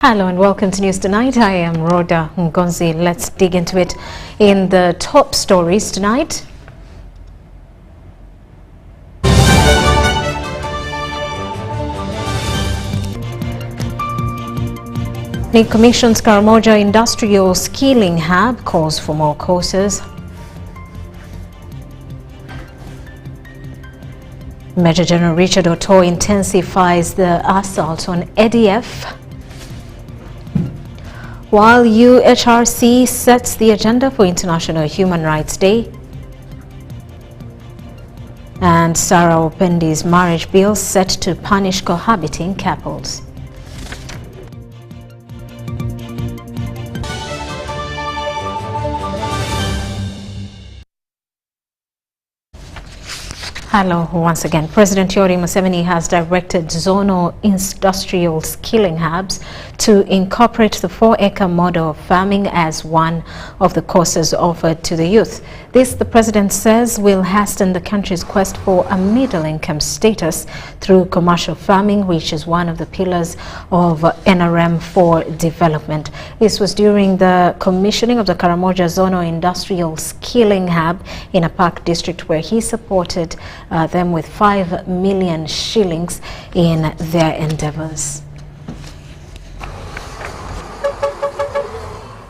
Hello and welcome to News Tonight. I am Rhoda Ngonzi. Let's dig into it in the top stories tonight. The Commission's Karamoja Industrial Skilling Hub calls for more courses. Major General Richard Oto intensifies the assault on ADF. While UHRC sets the agenda for International Human Rights Day. And Sarah Opendi's marriage bill set to punish cohabiting couples. Hello once again. President Yoweri Museveni has directed zonal industrial skilling hubs to incorporate the 4-acre model of farming as one of the courses offered to the youth. This, the president says, will hasten the country's quest for a middle-income status through commercial farming, which is one of the pillars of NRM for development. This was during the commissioning of the Karamoja Zonal Industrial Skilling Hub in a Park district, where he supported them with 5 million shillings in their endeavors.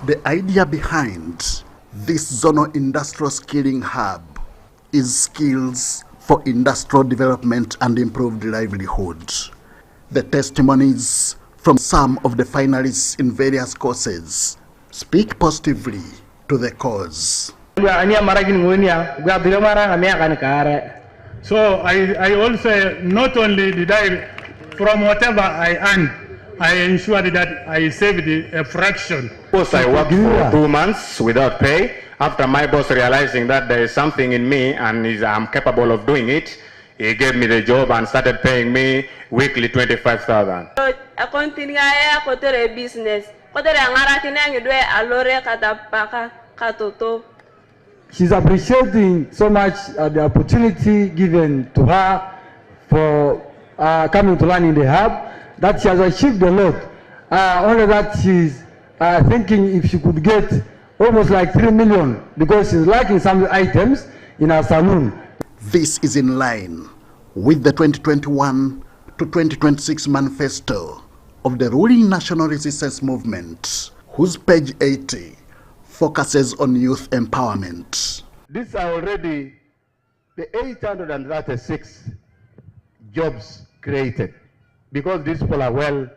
The idea behind this zonal industrial skilling hub is skills for industrial development and improved livelihood. The testimonies from some of the finalists in various courses speak positively to the cause. So I also, not only did I, from whatever I earned, I ensured that I saved a fraction. Of course, I worked for 2 months without pay. After my boss realizing that there is something in me and I'm capable of doing it, he gave me the job and started paying me weekly 25,000. I continue to business. She's appreciating so much the opportunity given to her for coming to learn in the hub, that she has achieved a lot. Only that she's thinking if she could get almost like 3 million, because she's lacking some items in her saloon. This is in line with the 2021 to 2026 manifesto of the ruling National Resistance Movement, whose page 80 focuses on youth empowerment. These are already the 836 jobs created, because these people are well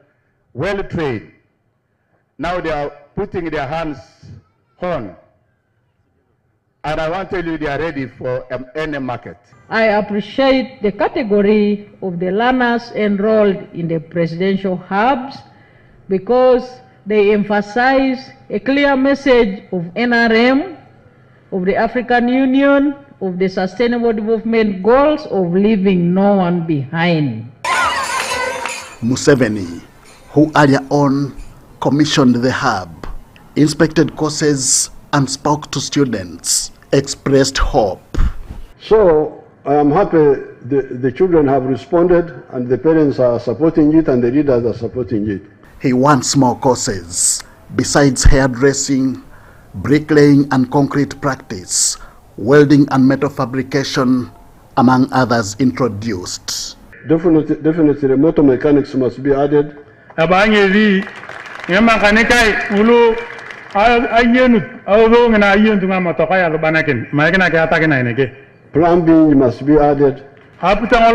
trained. Now they are putting their hands on, and I want to tell you they are ready for any market. I appreciate the category of the learners enrolled in the presidential hubs, because they emphasize a clear message of NRM, of the African Union, of the Sustainable Development Goals of leaving no one behind. Museveni, who earlier on commissioned the hub, inspected courses and spoke to students, expressed hope. So I am happy the children have responded, and the parents are supporting it, and the leaders are supporting it. He wants more courses, besides hairdressing, bricklaying and concrete practice, welding and metal fabrication, among others introduced. Definitely motor mechanics must be added. Plumbing must be added. But I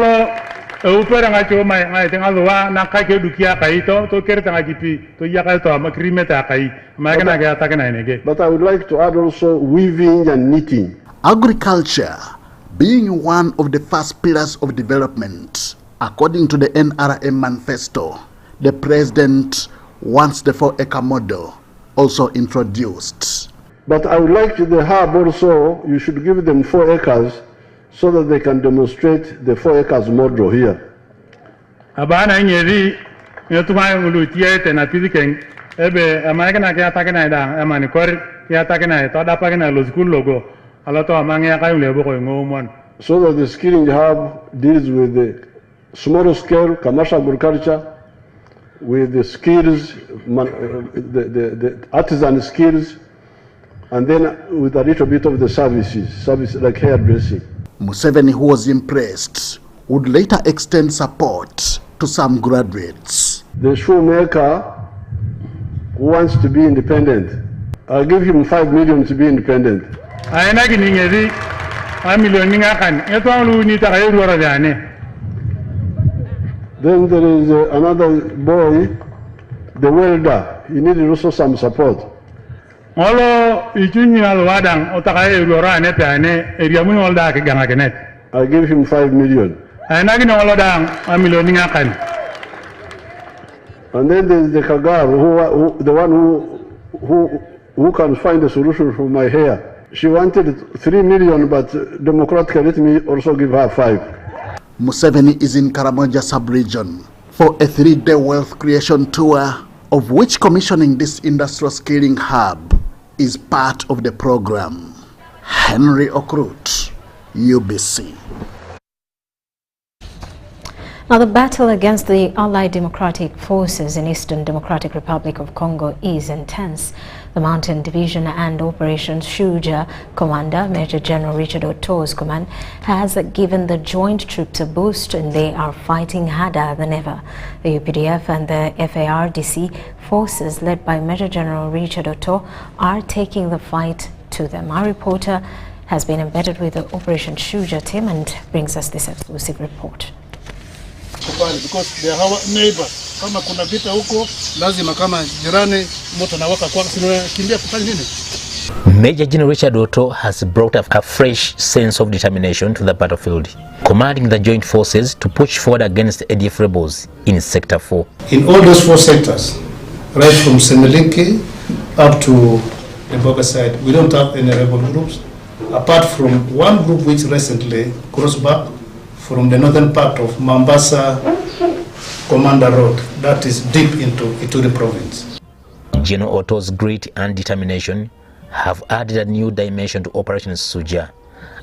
would like to add also weaving and knitting. Agriculture being one of the first pillars of development, according to the NRM manifesto, the president wants the 4-acre model also introduced. But I would like the hub also, you should give them 4 acres so that they can demonstrate the 4 acres model here. So that the skilling hub deals with the small scale commercial agriculture, with the skills, the artisan skills, and then with a little bit of the service like hairdressing. Museveni, who was impressed, would later extend support to some graduates. The shoemaker who wants to be independent, I'll give him 5 million to be independent. Then there is another boy, the welder. He needed also some support. I gave him 5 million. And then there's the Kagar, the one who can find a solution for my hair. She wanted 3 million, but democratically let me also give her 5. Museveni is in Karamoja sub-region for a 3-day wealth creation tour, of which commissioning this industrial skilling hub is part of the program. Henry Okrut, UBC. Now, the battle against the Allied Democratic Forces in Eastern Democratic Republic of Congo is intense. The Mountain Division and Operations Shujaa Commander, Major General Richard Oto's command, has given the joint troops a boost, and they are fighting harder than ever. The UPDF and the FARDC forces, led by Major General Richard Oto, are taking the fight to them. Our reporter has been embedded with the Operation Shujaa team and brings us this exclusive report. Because they are our neighbors. Kama kuna vita huko, lazima kama jirani moto na waka kwa kimbia kufanya nini? Major General Richard Oto has brought a fresh sense of determination to the battlefield, commanding the joint forces to push forward against ADF rebels in Sector 4. In all those 4 sectors, right from Semelinki up to the Mpox side, we don't have any rebel groups, apart from one group which recently crossed back from the northern part of Mombasa Commander Road, that is deep into Ituri province. General Oto's grit and determination have added a new dimension to Operation Shujaa,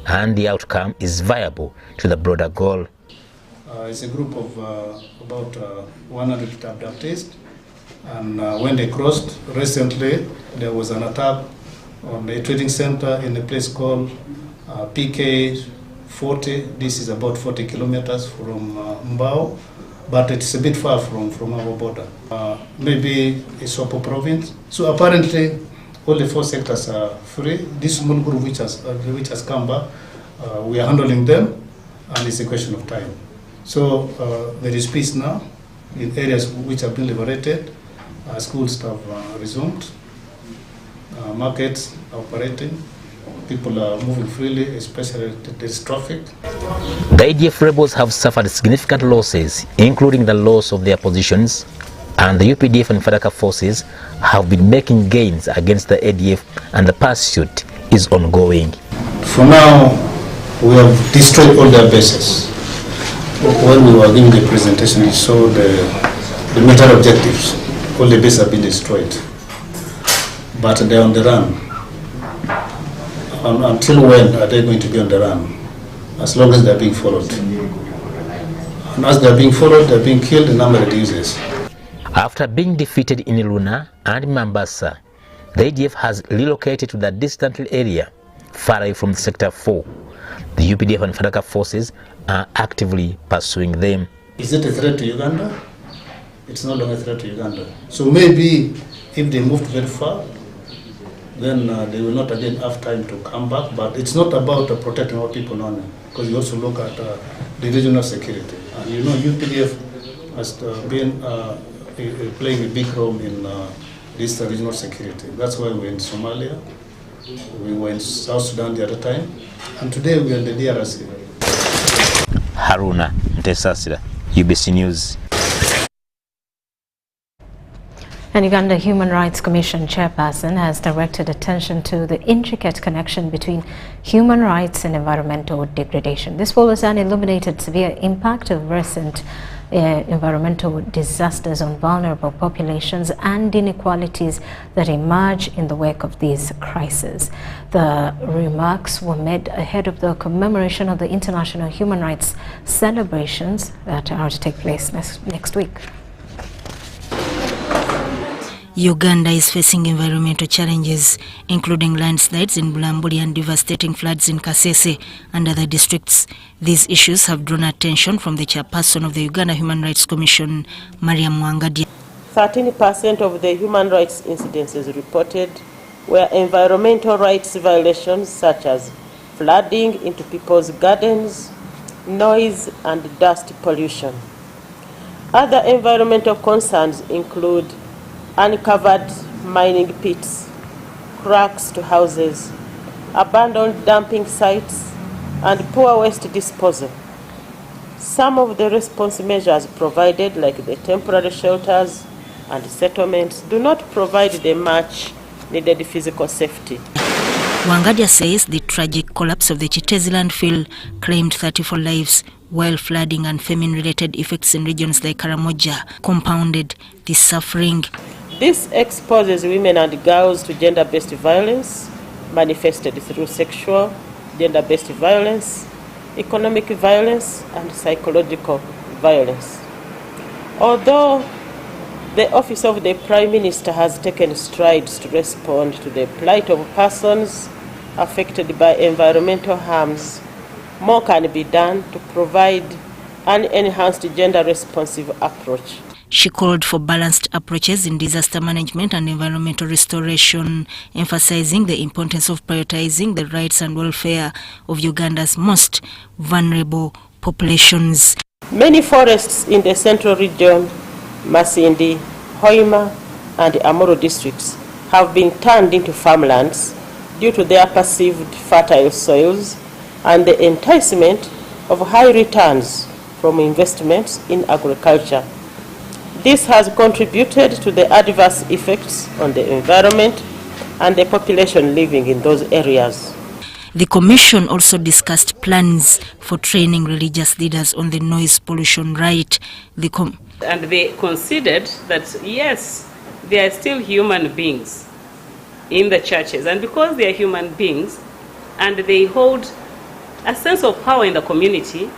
and the outcome is viable to the broader goal. It's a group of about 100 abductees, and when they crossed recently, there was an attack on a trading center in a place called PK 40. This is about 40 kilometers from Mbao, but it's a bit far from our border. Maybe Isopo province. So apparently, all the 4 sectors are free. This small group which has come back, we are handling them, and it's a question of time. So there is peace now in areas which have been liberated. Schools have resumed. Markets are operating. People are moving freely, especially this traffic. The ADF rebels have suffered significant losses, including the loss of their positions, and the UPDF and FADACA forces have been making gains against the ADF, and the pursuit is ongoing. For now, we have destroyed all their bases. When we were giving the presentation, we saw the military objectives. All the bases have been destroyed, but they are on the run. Until when are they going to be on the run? As long as they are being followed. And as they are being followed, they are being killed, the number reduces. After being defeated in Iluna and Mombasa, the ADF has relocated to the distant area far away from Sector 4. The UPDF and FADACA forces are actively pursuing them. Is it a threat to Uganda? It's no longer a threat to Uganda. So maybe if they moved very far, then they will not again have time to come back. But it's not about protecting our people only, because you also look at the regional security. And you know, UPDF has been playing a big role in this regional security. That's why we're in Somalia, we were in South Sudan the other time, and today we are in the DRC. Haruna Ntesasira, UBC News. An Uganda Human Rights Commission chairperson has directed attention to the intricate connection between human rights and environmental degradation. This follows an illuminated severe impact of recent environmental disasters on vulnerable populations and inequalities that emerge in the wake of these crises. The remarks were made ahead of the commemoration of the International Human Rights celebrations that are to take place next week. Uganda is facing environmental challenges, including landslides in Bulambuli and devastating floods in Kasese and other districts. These issues have drawn attention from the chairperson of the Uganda Human Rights Commission, Mariam Wangadia. 13% of the human rights incidences reported were environmental rights violations such as flooding into people's gardens, noise and dust pollution. Other environmental concerns include uncovered mining pits, cracks to houses, abandoned dumping sites, and poor waste disposal. Some of the response measures provided, like the temporary shelters and settlements, do not provide the much needed physical safety. Wangadia says the tragic collapse of the Chitezi landfill claimed 34 lives, while flooding and famine-related effects in regions like Karamoja compounded the suffering. This exposes women and girls to gender-based violence, manifested through sexual, gender-based violence, economic violence, and psychological violence. Although the Office of the Prime Minister has taken strides to respond to the plight of persons affected by environmental harms, more can be done to provide an enhanced gender-responsive approach. She called for balanced approaches in disaster management and environmental restoration, emphasizing the importance of prioritizing the rights and welfare of Uganda's most vulnerable populations. Many forests in the central region, Masindi, Hoima, and Amuru districts have been turned into farmlands due to their perceived fertile soils and the enticement of high returns from investments in agriculture. This has contributed to the adverse effects on the environment and the population living in those areas. The Commission also discussed plans for training religious leaders on the noise pollution right. And they considered that, yes, they are still human beings in the churches. And because they are human beings and they hold a sense of power in the community,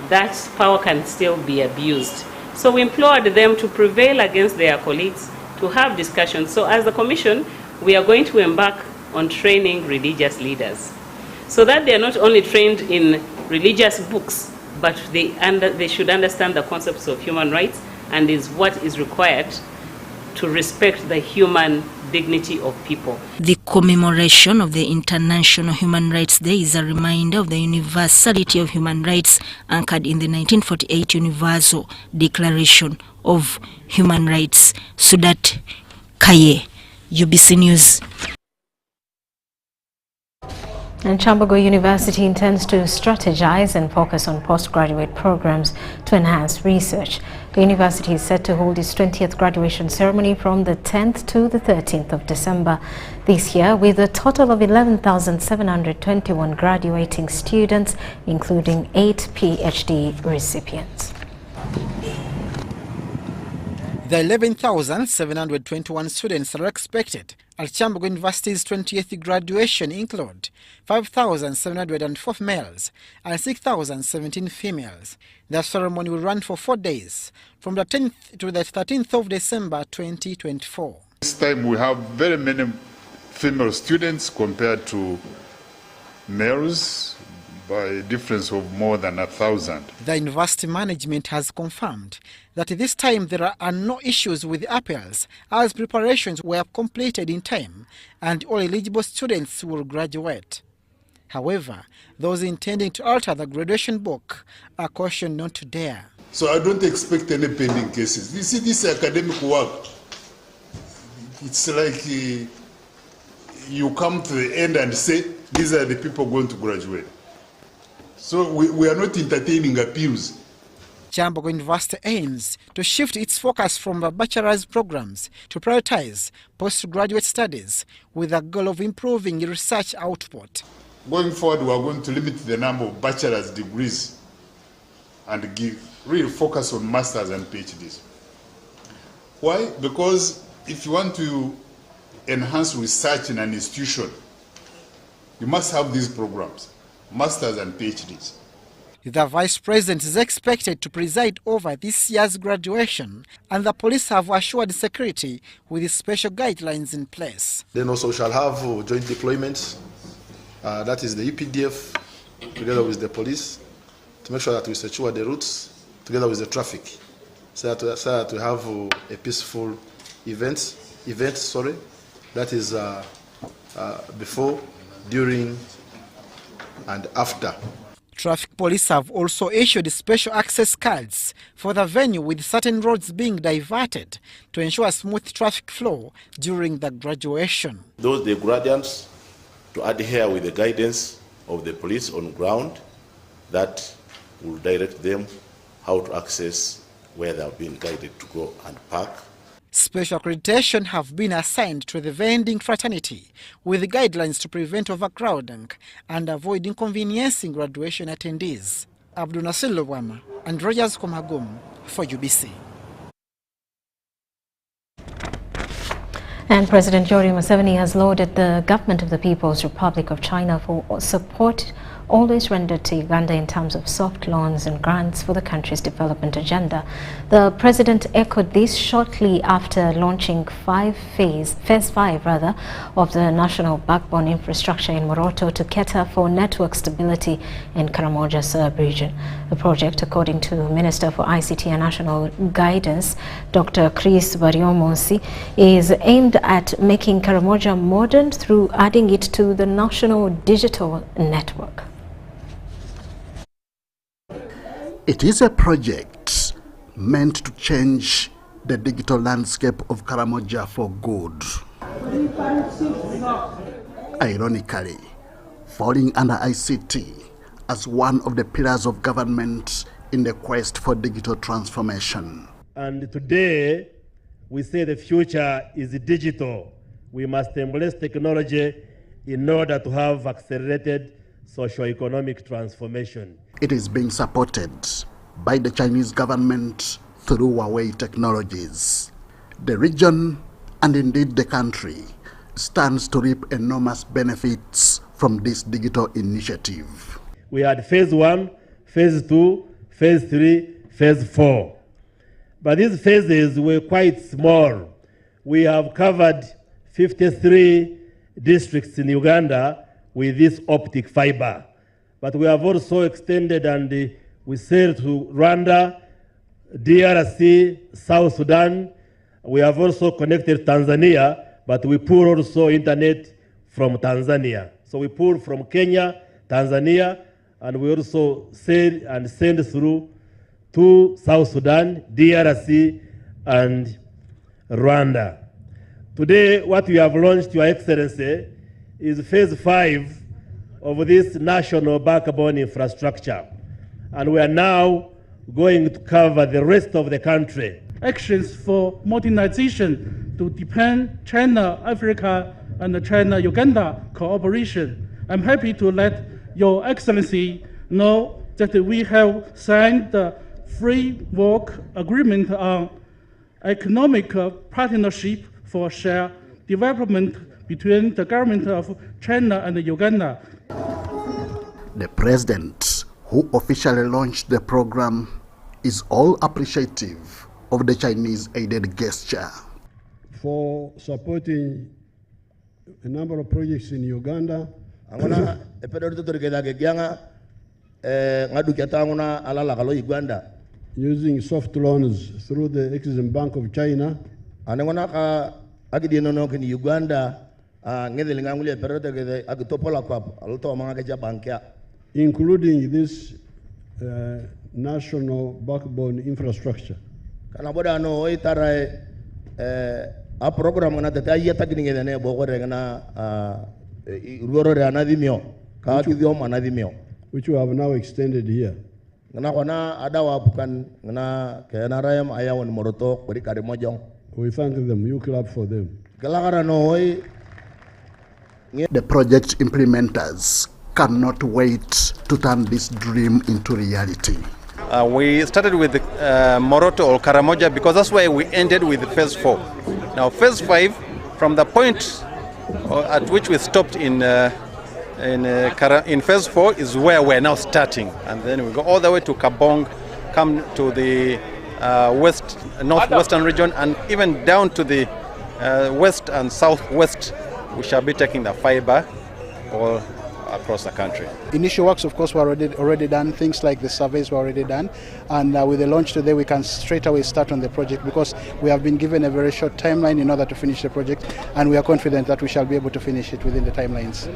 that power can still be abused. So we implored them to prevail against their colleagues, to have discussions. So as the Commission, we are going to embark on training religious leaders so that they are not only trained in religious books, but they should understand the concepts of human rights and is what is required to respect the human dignity of people. The commemoration of the International Human Rights Day is a reminder of the universality of human rights anchored in the 1948 Universal Declaration of Human Rights. Sudat Kaye, UBC News. And Kyambogo University intends to strategize and focus on postgraduate programs to enhance research. The university is set to hold its 20th graduation ceremony from the 10th to the 13th of December this year, with a total of 11,721 graduating students, including 8 PhD recipients. The 11,721 students are expected at Kyambogo University's 20th graduation include 5,704 males and 6,017 females. The ceremony will run for 4 days, from the 10th to the 13th of December 2024. This time we have very many female students compared to males, by a difference of more than 1,000. The university management has confirmed that this time there are no issues with appeals, as preparations were completed in time and all eligible students will graduate. However, those intending to alter the graduation book are cautioned not to dare. So I don't expect any pending cases. You see, this academic work, it's like you come to the end and say, these are the people going to graduate. So we are not entertaining appeals. Kyambogo University aims to shift its focus from the bachelor's programs to prioritize postgraduate studies with the goal of improving research output. Going forward, we are going to limit the number of bachelor's degrees and give real focus on masters and PhDs. Why? Because if you want to enhance research in an institution, you must have these programs. Masters and PhDs. The Vice President is expected to preside over this year's graduation, and the police have assured security with special guidelines in place. Then also we shall have joint deployments, that is the EPDF, together with the police, to make sure that we secure the routes, together with the traffic, so that we have a peaceful event, that is before, during, and after. Traffic police have also issued special access cards for the venue, with certain roads being diverted to ensure smooth traffic flow during the graduation. Those the graduates to adhere with the guidance of the police on ground that will direct them how to access where they have been guided to go and park. Special accreditation have been assigned to the vending fraternity with guidelines to prevent overcrowding and avoid inconveniencing graduation attendees. Abdul Nasir Lowama and Rogers Komagum for UBC. And President Yoweri Museveni has lauded the government of the People's Republic of China for support always rendered to Uganda in terms of soft loans and grants for the country's development agenda. The president echoed this shortly after launching phase 5 of the national backbone infrastructure in Moroto to cater for network stability in Karamoja sub-region. The project, according to Minister for ICT and National Guidance, Dr. Chris Baryomonsi, is aimed at making Karamoja modern through adding it to the national digital network. It is a project meant to change the digital landscape of Karamoja for good. Ironically, falling under ICT as one of the pillars of government in the quest for digital transformation. And today, we say the future is digital. We must embrace technology in order to have accelerated socio-economic transformation. It is being supported by the Chinese government through Huawei Technologies. The region, and indeed the country, stands to reap enormous benefits from this digital initiative. We had phase 1, phase 2, phase 3, phase 4. But these phases were quite small. We have covered 53 districts in Uganda with this optic fiber. But we have also extended and we sell to Rwanda, DRC, South Sudan. We have also connected Tanzania, but we pull also internet from Tanzania. So we pull from Kenya, Tanzania, and we also sell and send through to South Sudan, DRC, and Rwanda. Today, what we have launched, Your Excellency, is phase 5 of this national backbone infrastructure. And we are now going to cover the rest of the country. Actions for modernization to deepen China-Africa and China-Uganda cooperation. I'm happy to let Your Excellency know that we have signed the framework agreement on economic partnership for shared development between the government of China and Uganda. The president, who officially launched the program, is all appreciative of the Chinese-aided gesture. For supporting a number of projects in Uganda, using soft loans through the Exim Bank of China, including this national backbone infrastructure. Which we have now extended here. We thank them, you clap for them. The project implementers cannot wait to turn this dream into reality. We started with Moroto or Karamoja because that's where we ended with phase 4. Now phase 5, from the point at which we stopped in in phase 4 is where we're now starting, and then we go all the way to Kabong, come to the northwestern region, and even down to the west and southwest. We shall be taking the fiber all across the country. Initial works, of course, were already done. Things like the surveys were already done, and with the launch today, we can straight away start on the project because we have been given a very short timeline in order to finish the project, and we are confident that we shall be able to finish it within the timelines.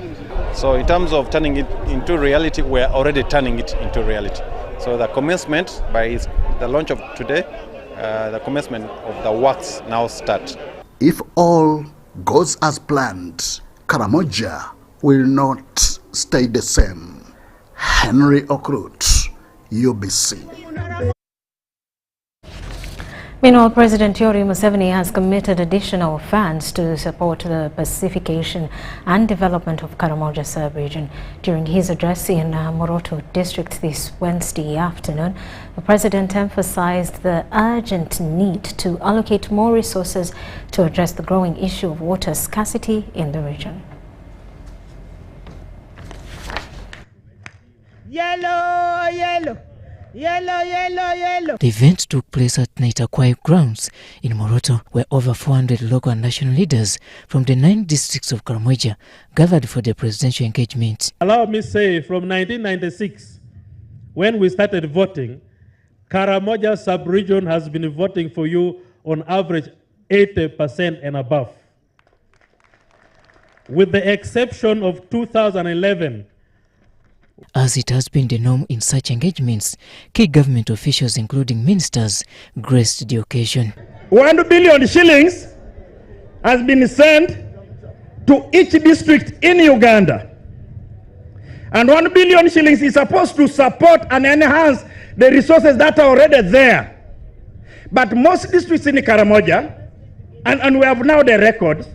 So, in terms of turning it into reality, we are already turning it into reality. So, the commencement by the launch of today, the commencement of the works now start. If all goes as planned, Karamoja will not stay the same. Henry Okrut, UBC. Meanwhile, President Yoweri Museveni has committed additional funds to support the pacification and development of Karamoja sub-region. During his address in Moroto district this Wednesday afternoon, the President emphasized the urgent need to allocate more resources to address the growing issue of water scarcity in the region. Yellow, yellow. Yellow, yellow, yellow. The event took place at Naitakwai grounds in Moroto, where over 400 local and national leaders from the 9 districts of Karamoja gathered for the presidential engagement. Allow me to say, from 1996, when we started voting, Karamoja sub-region has been voting for you on average 80% and above. With the exception of 2011, as it has been the norm in such engagements, key government officials, including ministers, graced the occasion. 1 billion shillings has been sent to each district in Uganda. And 1 billion shillings is supposed to support and enhance the resources that are already there. But most districts in Karamoja, and we have now the records,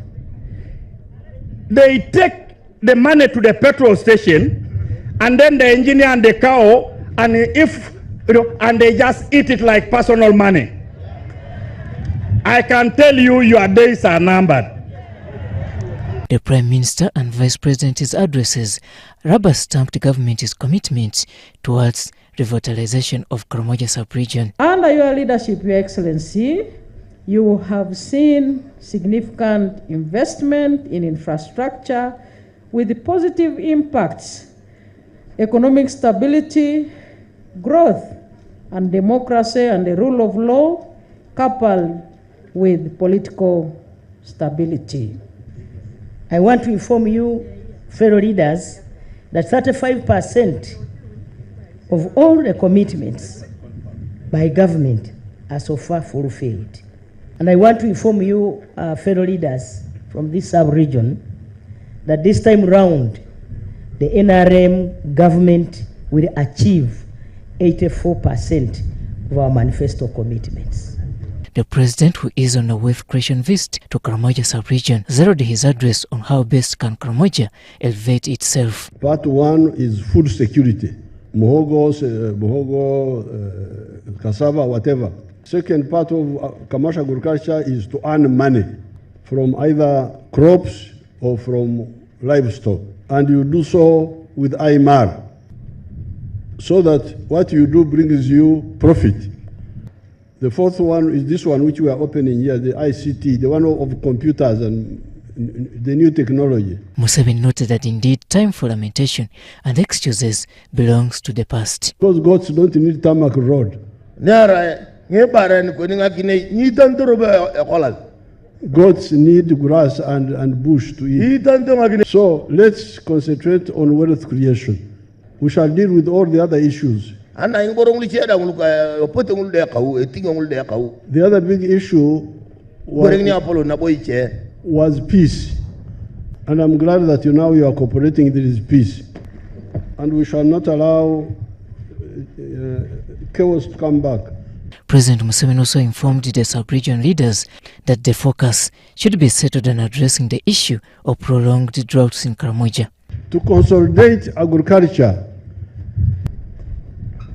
they take the money to the petrol station, and then the engineer and the cow, and and they just eat it like personal money. I can tell you, your days are numbered. The Prime Minister and Vice President's addresses rubber-stamped the government's commitment towards revitalization of Karamoja sub-region. Under your leadership, Your Excellency, you have seen significant investment in infrastructure with positive impacts, economic stability, growth, and democracy and the rule of law, coupled with political stability. I want to inform you, fellow leaders, that 35% of all the commitments by government are so far fulfilled. And I want to inform you, fellow leaders from this sub-region, that this time round, the NRM government will achieve 84% of our manifesto commitments. The President, who is on a wealth creation visit to Karamoja sub-region, zeroed his address on how best can Karamoja elevate itself. Part 1 is food security, muhogo, cassava, whatever. Second part of commercial agriculture is to earn money from either crops or from livestock. And you do so with IMR, so that what you do brings you profit. The fourth one is this one which we are opening here, the ICT, the one of computers and the new technology. Museveni noted that indeed time for lamentation and excuses belongs to the past. Because goats don't need tarmac road. Goats need grass and bush to eat. So let's concentrate on wealth creation. We shall deal with all the other issues. The other big issue was peace. And I'm glad that now you are cooperating, there is peace. And we shall not allow chaos to come back. President Museveni also informed the sub-region leaders that the focus should be settled on addressing the issue of prolonged droughts in Karamoja. To consolidate agriculture,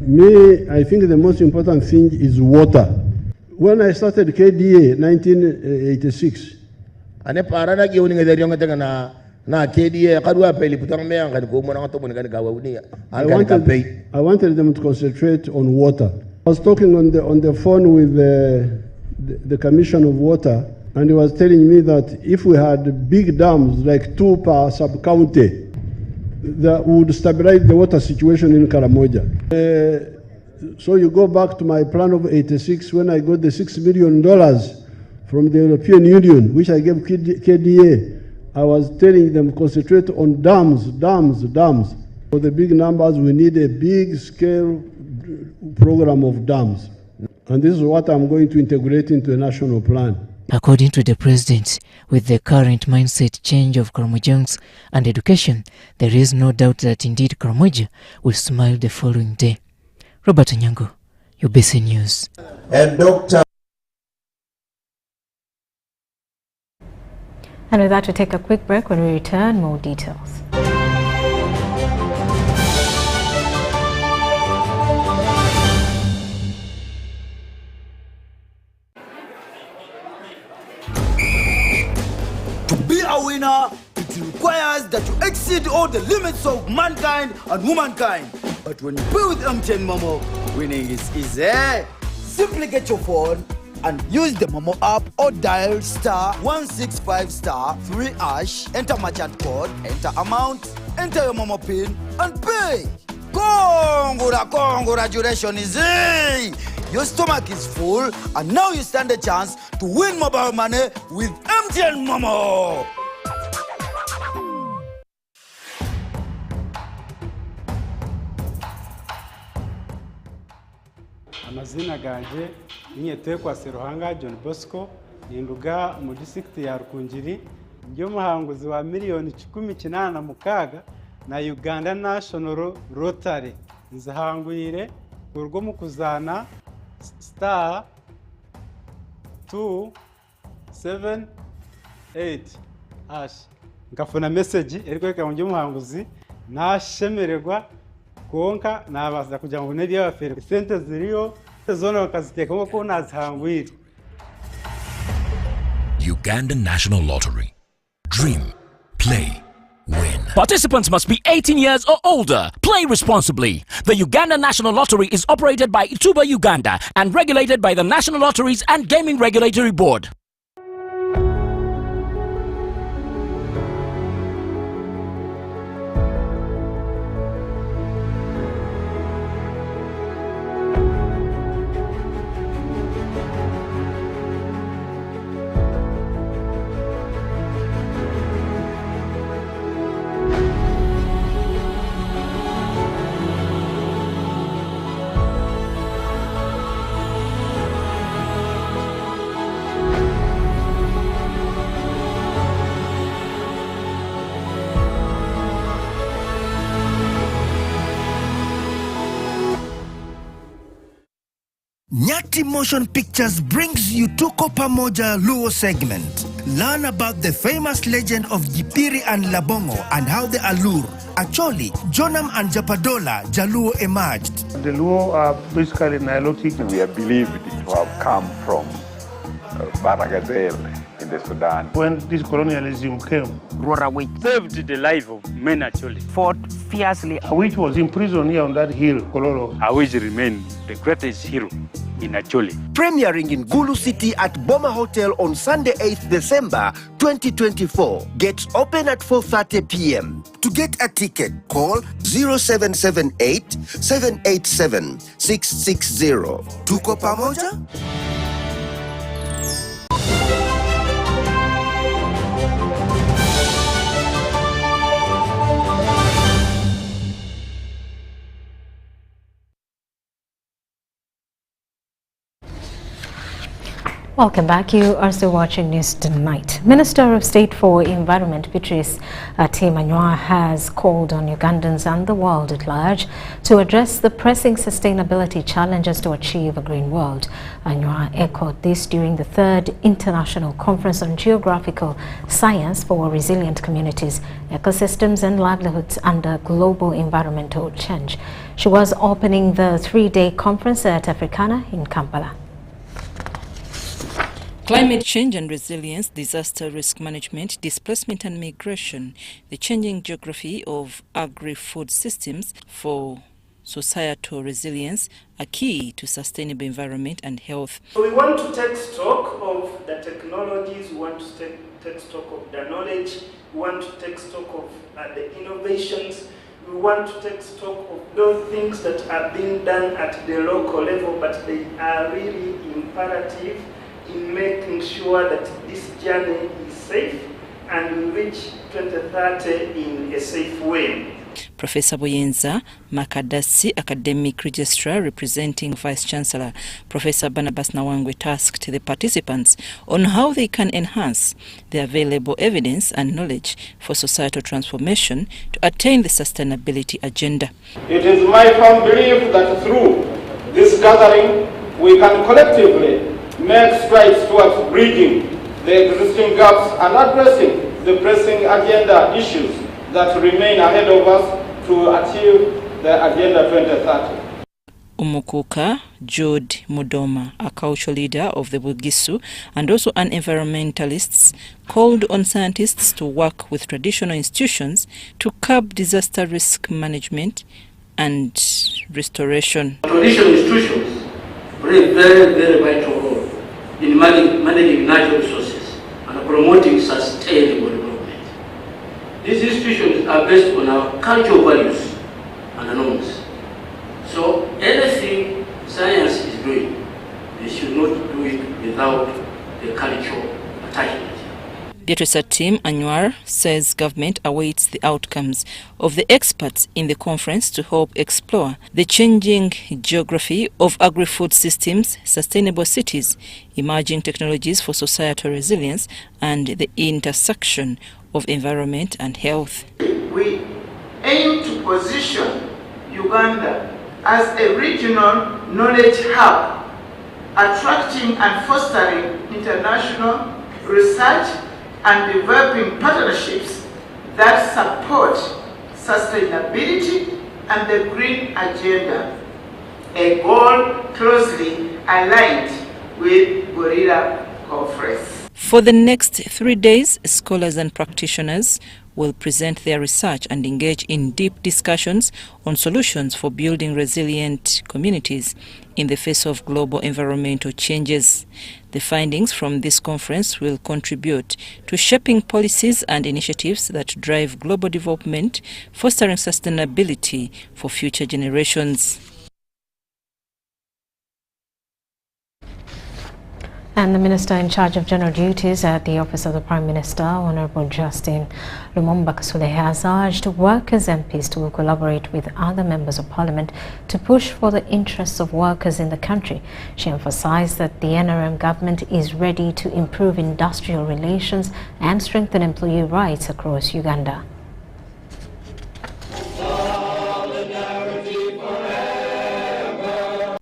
I think the most important thing is water. When I started KDA 1986, Na KDA kadwa pay liputang me ang ko mo na to mo ngani gawa uni. I wanted them to concentrate on water. I was talking on the phone with the Commission of Water, and he was telling me that if we had big dams, like 2 per sub-county, that would stabilize the water situation in Karamoja. So you go back to my plan of 86 when I got the $6 million from the European Union, which I gave KDA. I was telling them concentrate on dams. For the big numbers, we need a big scale program of dams. And this is what I'm going to integrate into a national plan. According to the president, with the current mindset change of Karamojans and education, there is no doubt that indeed Karamoja will smile the following day. Robert Nyango, UBC News. And Dr. And with that, we take a quick break. When we return, more details. To be a winner, it requires that you exceed all the limits of mankind and womankind. But when you play with MTN Momo, winning is easy. Simply get your phone and use the Momo app or dial *165*3#, enter merchant code, enter amount, enter your Momo PIN and pay. Congratulations is easy. Your stomach is full and now you stand a chance to win mobile money with MTN Momo. Amazina ganje ninyetekwa Seruhanga John Bosco ninduga mu district ya Rukungiri ndio muhanguzi wa miliyoni 16 na Uganda National Rotary nzahangwire urwo mu kuzana *278# ngafuna message eriko ndio muhanguzi nashemererwa konka nabaza kugira ngo neri y'abafere sente ziriyo zone bakaziteka ko nazihangwira. Uganda National Lottery. Dream, play, win. Participants must be 18 years or older. Play responsibly. The Uganda National Lottery is operated by Ituba Uganda and regulated by the National Lotteries and Gaming Regulatory Board. Nyati Motion Pictures brings you Tuko Pamoja Luo segment. Learn about the famous legend of Jipiri and Labongo and how the Alur, Acholi, Jonam and Japadola Jaluo emerged. The Luo are basically Nilotic. We are believed to have come from Baragazel in the Sudan. When this colonialism came, Rora saved the life of men actually. Fought fiercely. Which was imprisoned here on that hill, Kololo. Which remained the greatest hero in Acholi. Premiering in Gulu City at Boma Hotel on Sunday 8th December 2024. Gets open at 4:30 p.m. To get a ticket, call 0778 787 660. Tuko Pamoja? Welcome back. You are still watching News Tonight. Minister of State for Environment, Beatrice Timanywa, has called on Ugandans and the world at large to address the pressing sustainability challenges to achieve a green world. Anywa echoed this during the 3rd International Conference on Geographical Science for Resilient Communities, Ecosystems and Livelihoods under Global Environmental Change. She was opening the 3-day conference at Africana in Kampala. Climate change and resilience, disaster risk management, displacement and migration, the changing geography of agri-food systems for societal resilience are key to sustainable environment and health. So we want to take stock of the technologies, we want to take stock of the knowledge, we want to take stock of the innovations, we want to take stock of those things that are being done at the local level, but they are really imperative in making sure that this journey is safe and we reach 2030 in a safe way. Professor Boyenza Makadasi, Academic Registrar representing Vice-Chancellor Professor Barnabas Nawangwe, tasked the participants on how they can enhance the available evidence and knowledge for societal transformation to attain the sustainability agenda. It is my firm belief that through this gathering we can collectively make strides towards bridging the existing gaps and addressing the pressing agenda issues that remain ahead of us to achieve the Agenda 2030. Umukuka Jude Mudoma, a cultural leader of the Bugisu and also an environmentalist, called on scientists to work with traditional institutions to curb disaster risk management and restoration. Traditional institutions play a very, very vital role in managing natural resources and promoting sustainable development. These institutions are based on our cultural values and norms. So anything science is doing, they should not do it without the cultural attachment. Beatrice Tim Anwar says government awaits the outcomes of the experts in the conference to help explore the changing geography of agri-food systems, sustainable cities, emerging technologies for societal resilience, and the intersection of environment and health. We aim to position Uganda as a regional knowledge hub, attracting and fostering international research and developing partnerships that support sustainability and the green agenda, a goal closely aligned with Gorilla Conference. For the next 3 days, scholars and practitioners will present their research and engage in deep discussions on solutions for building resilient communities in the face of global environmental changes. The findings from this conference will contribute to shaping policies and initiatives that drive global development, fostering sustainability for future generations. And the Minister in charge of General Duties at the Office of the Prime Minister, Honorable Justin Lumumba Kasule, has urged workers MPs to collaborate with other members of Parliament to push for the interests of workers in the country. She emphasized that the NRM government is ready to improve industrial relations and strengthen employee rights across Uganda.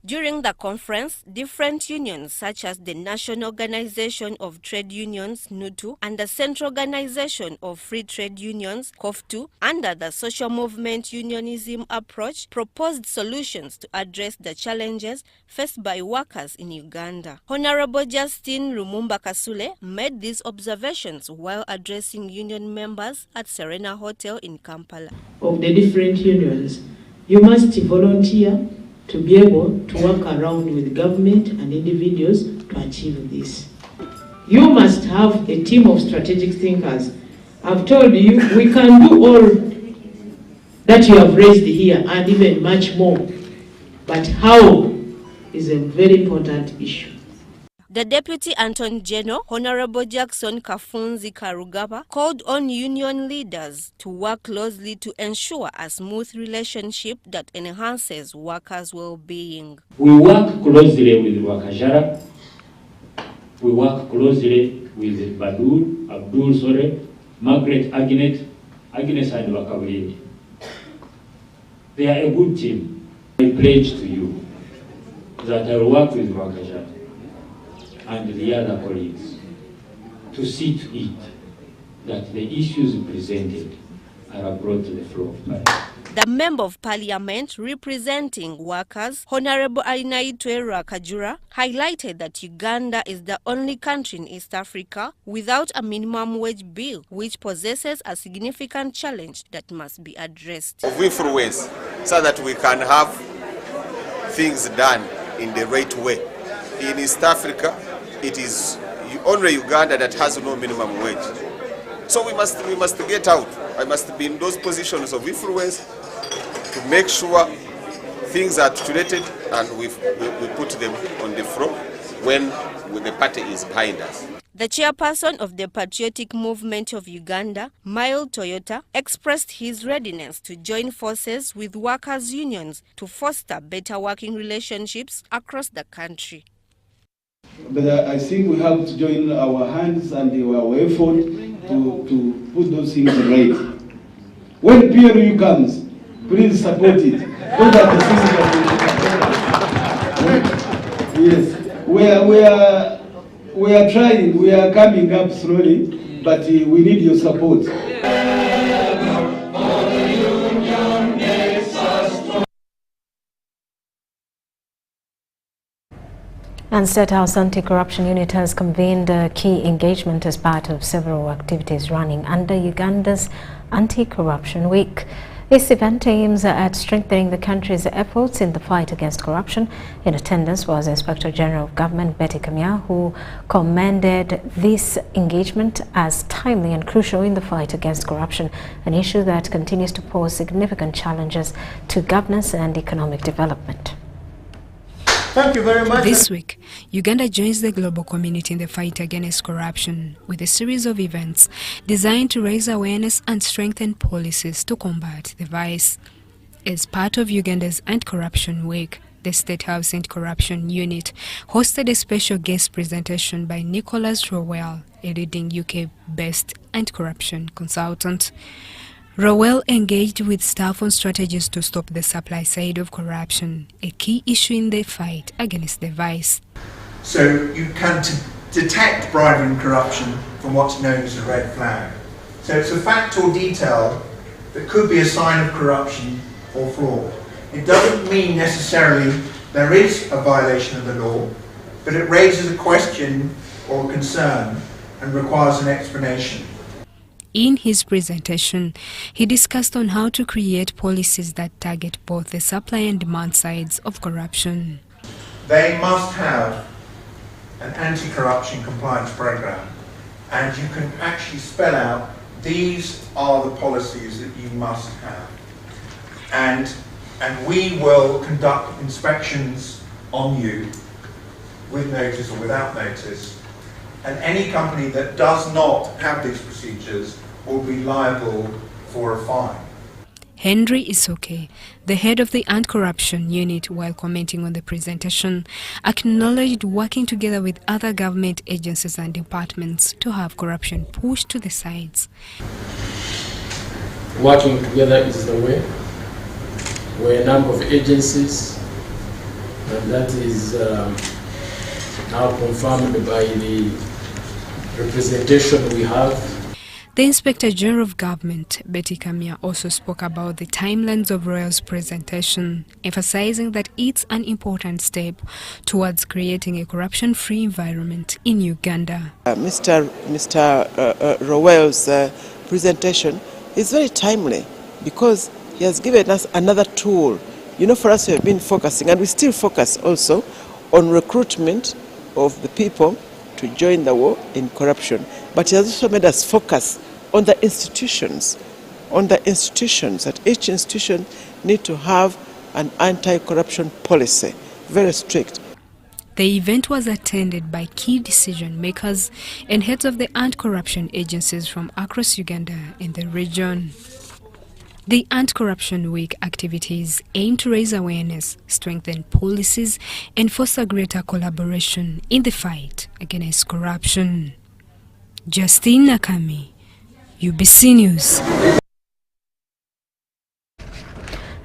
During the conference, different unions such as the National Organization of Trade Unions, NUTU, and the Central Organization of Free Trade Unions, COFTU, under the social movement unionism approach, proposed solutions to address the challenges faced by workers in Uganda. Honorable Justin Lumumba Kasule made these observations while addressing union members at Serena Hotel in Kampala. Of the different unions, you must volunteer to be able to work around with government and individuals to achieve this. You must have a team of strategic thinkers. I've told you, we can do all that you have raised here and even much more. But how is a very important issue. The Deputy Attorney General, Honorable Jackson Kafunzi Karugaba, called on union leaders to work closely to ensure a smooth relationship that enhances workers' well-being. We work closely with Wakajara, we work closely with Abdul Sore, Margaret Agnes and Wakawini. They are a good team. I pledge to you that I will work with Wakajara and the other colleagues to see to it that the issues presented I have brought to the floor of Parliament. The Member of Parliament representing workers, Honorable Ainaitwe Kajura, highlighted that Uganda is the only country in East Africa without a minimum wage bill, which possesses a significant challenge that must be addressed. Of influence, so that we can have things done in the right way. In East Africa, it is only Uganda that has no minimum wage. So we must get out. I must be in those positions of influence to make sure things are articulated and we put them on the floor when the party is behind us. The chairperson of the Patriotic Movement of Uganda, Mile Toyota, expressed his readiness to join forces with workers' unions to foster better working relationships across the country. But I think we have to join our hands and our effort to put those things right. When PRU comes, please support it. Those are the things that we yes, we are trying, we are coming up slowly, but we need your support. And State House Anti-Corruption Unit has convened a key engagement as part of several activities running under Uganda's Anti-Corruption Week. This event aims at strengthening the country's efforts in the fight against corruption. In attendance was Inspector General of Government Betty Kamya, who commended this engagement as timely and crucial in the fight against corruption, an issue that continues to pose significant challenges to governance and economic development. Thank you very much. This week, Uganda joins the global community in the fight against corruption with a series of events designed to raise awareness and strengthen policies to combat the vice. As part of Uganda's Anti-Corruption Week, the State House Anti-Corruption Unit hosted a special guest presentation by Nicholas Rowell, a leading UK-based anti-corruption consultant. Rowell engaged with staff on strategies to stop the supply side of corruption, a key issue in the fight against the vice. So you can detect bribery and corruption from what's known as a red flag. So it's a fact or detail that could be a sign of corruption or fraud. It doesn't mean necessarily there is a violation of the law, but it raises a question or a concern and requires an explanation. In his presentation, he discussed on how to create policies that target both the supply and demand sides of corruption. They must have an anti-corruption compliance program, and you can actually spell out these are the policies that you must have. And we will conduct inspections on you with notice or without notice. And any company that does not have these procedures will be liable for a fine. Henry Isoke, the head of the Anti-Corruption Unit, while commenting on the presentation, acknowledged working together with other government agencies and departments to have corruption pushed to the sides. Working together is the way. We're a number of agencies, and that is now confirmed by the representation we have. The Inspector General of Government, Betty Kamya, also spoke about the timelines of Royal's presentation, emphasizing that it's an important step towards creating a corruption-free environment in Uganda. Mr. Rowell's presentation is very timely because he has given us another tool. You know, for us we have been focusing, and we still focus also, on recruitment of the people to join the war in corruption. But he has also made us focus on the institutions, that each institution need to have an anti-corruption policy, very strict. The event was attended by key decision makers and heads of the anti-corruption agencies from across Uganda and the region. The Anti-Corruption Week activities aim to raise awareness, strengthen policies, and foster greater collaboration in the fight against corruption. Justine Nakami, UBC News.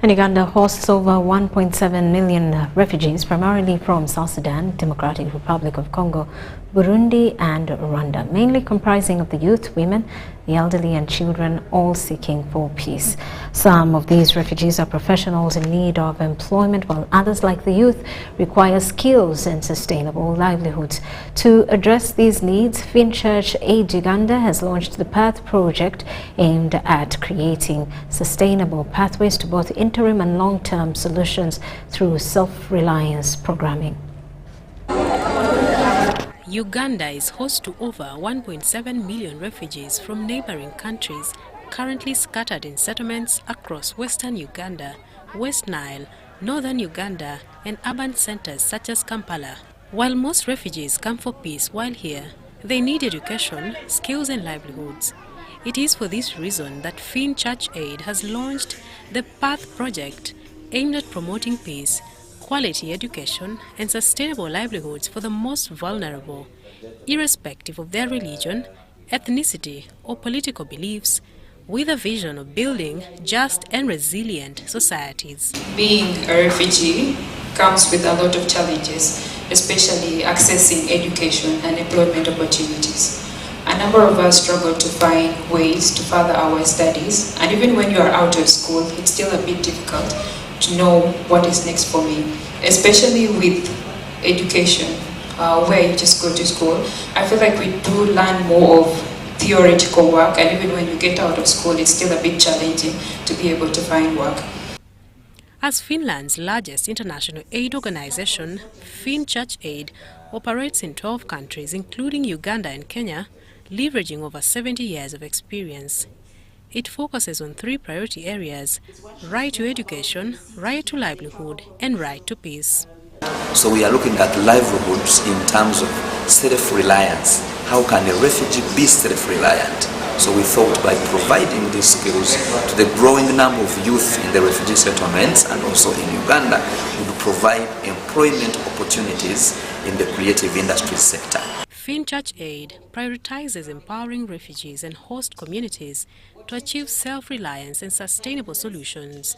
And Uganda hosts over 1.7 million refugees, primarily from South Sudan, Democratic Republic of Congo, Burundi and Rwanda, mainly comprising of the youth, women, the elderly and children, all seeking for peace. Some of these refugees are professionals in need of employment, while others, like the youth, require skills and sustainable livelihoods. To address these needs, Finchurch Aid Uganda has launched the Path Project, aimed at creating sustainable pathways to both interim and long-term solutions through self-reliance programming. Uganda is host to over 1.7 million refugees from neighboring countries, currently scattered in settlements across western Uganda, West Nile, northern Uganda, and urban centers such as Kampala. While most refugees come for peace while here, they need education, skills and livelihoods. It is for this reason that Finchurch Aid has launched the Path Project, aimed at promoting peace, quality education and sustainable livelihoods for the most vulnerable, irrespective of their religion, ethnicity or political beliefs, with a vision of building just and resilient societies. Being a refugee comes with a lot of challenges, especially accessing education and employment opportunities. A number of us struggle to find ways to further our studies, and even when you are out of school, it's still a bit difficult to know what is next for me, especially with education, where you just go to school. I feel like we do learn more of theoretical work, and even when you get out of school, it's still a bit challenging to be able to find work. As Finland's largest international aid organization, Finchurch Aid operates in 12 countries, including Uganda and Kenya, leveraging over 70 years of experience. It focuses on 3 priority areas: right to education, right to livelihood, and right to peace. So we are looking at livelihoods in terms of self-reliance. How can a refugee be self-reliant? So we thought by providing these skills to the growing number of youth in the refugee settlements and also in Uganda, we would provide employment opportunities in the creative industry sector. Finchurch Aid prioritizes empowering refugees and host communities to achieve self-reliance and sustainable solutions.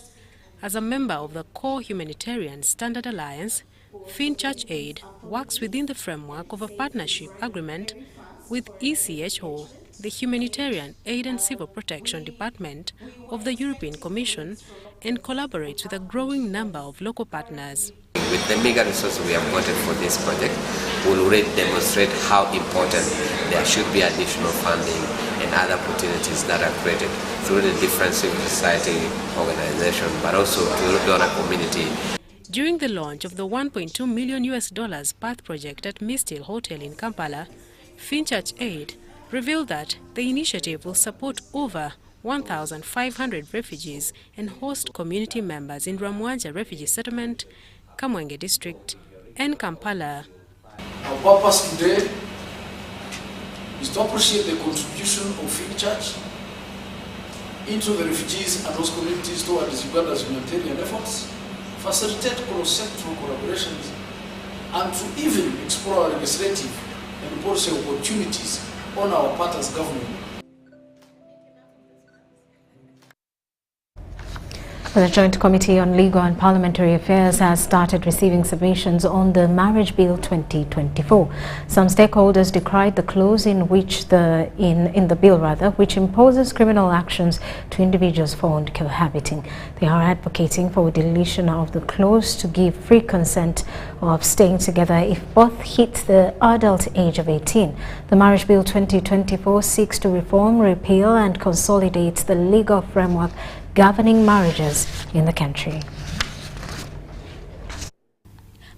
As a member of the Core Humanitarian Standard Alliance, Finchurch Aid works within the framework of a partnership agreement with ECHO, the Humanitarian Aid and Civil Protection Department of the European Commission, and collaborates with a growing number of local partners. With the meager resources we have gotten for this project, we will already demonstrate how important there should be additional funding and other opportunities that are created through the different civil society organizations, but also to the donor community. During the launch of the $1.2 million Path Project at Mistil Hotel in Kampala, Finchurch Aid revealed that the initiative will support over 1,500 refugees and host community members in Ramwanja Refugee Settlement, Kamwenge District, and Kampala. Our purpose today is to appreciate the contribution of Finchurch into the refugees and those communities towards Uganda's humanitarian efforts, facilitate cross-sectoral collaborations, and to even explore legislative and policy opportunities on our part as government. The Joint Committee on Legal and Parliamentary Affairs has started receiving submissions on the Marriage Bill 2024. Some stakeholders decried the clause in the bill, which imposes criminal actions to individuals found cohabiting. They are advocating for deletion of the clause to give free consent of staying together if both hit the adult age of 18. The Marriage Bill 2024 seeks to reform, repeal and consolidate the legal framework governing marriages in the country.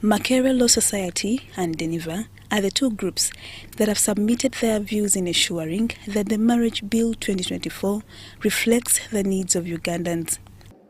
Makerere Law Society and Denver are the two groups that have submitted their views in ensuring that the Marriage Bill 2024 reflects the needs of Ugandans.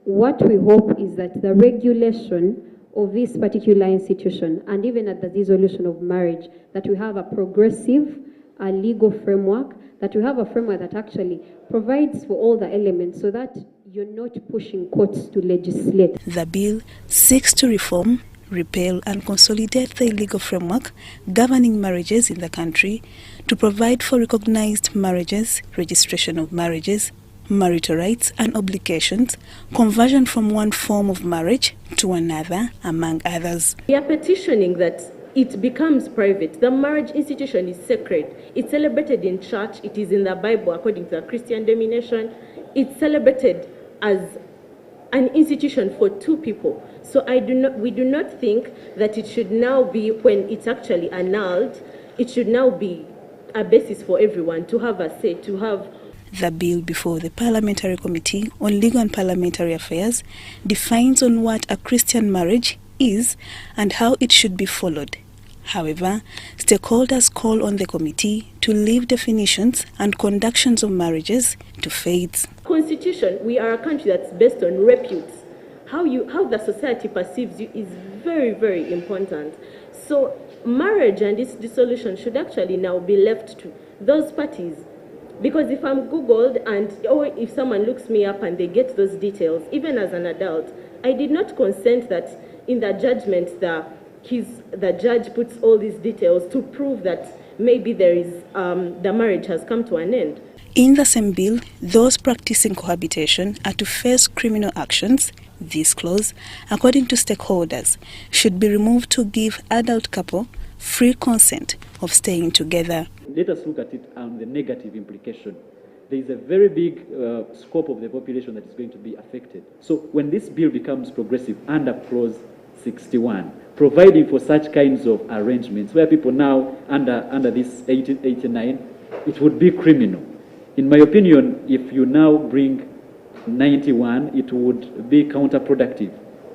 What we hope is that the regulation of this particular institution, and even at the dissolution of marriage, that we have a progressive legal framework, that we have a framework that actually provides for all the elements so that you're not pushing courts to legislate. The bill seeks to reform, repeal and consolidate the legal framework governing marriages in the country, to provide for recognized marriages, registration of marriages, marital rights and obligations, conversion from one form of marriage to another, among others. We are petitioning that it becomes private. The marriage institution is sacred. It's celebrated in church. It is in the Bible according to the Christian denomination. It's celebrated as an institution for two people. So we do not think that it should now be, when it's actually annulled, it should now be a basis for everyone to have a say, to have. The bill before the Parliamentary Committee on Legal and Parliamentary Affairs defines on what a Christian marriage is and how it should be followed. However, stakeholders call on the committee to leave definitions and conductions of marriages to faiths. Constitution, we are a country that's based on reputes. How the society perceives you is very, very important. So marriage and its dissolution should actually now be left to those parties. Because if I'm Googled or if someone looks me up and they get those details, even as an adult, I did not consent that in the judgment the judge puts all these details to prove that maybe there is the marriage has come to an end. In the same bill, those practicing cohabitation are to face criminal actions. This clause, according to stakeholders, should be removed to give adult couple free consent of staying together. Let us look at it on the negative implication. There is a very big scope of the population that is going to be affected. So when this bill becomes progressive under clause 61, providing for such kinds of arrangements where people now under this 1889, it would be criminal. In my opinion, if you now bring 91, it would be counterproductive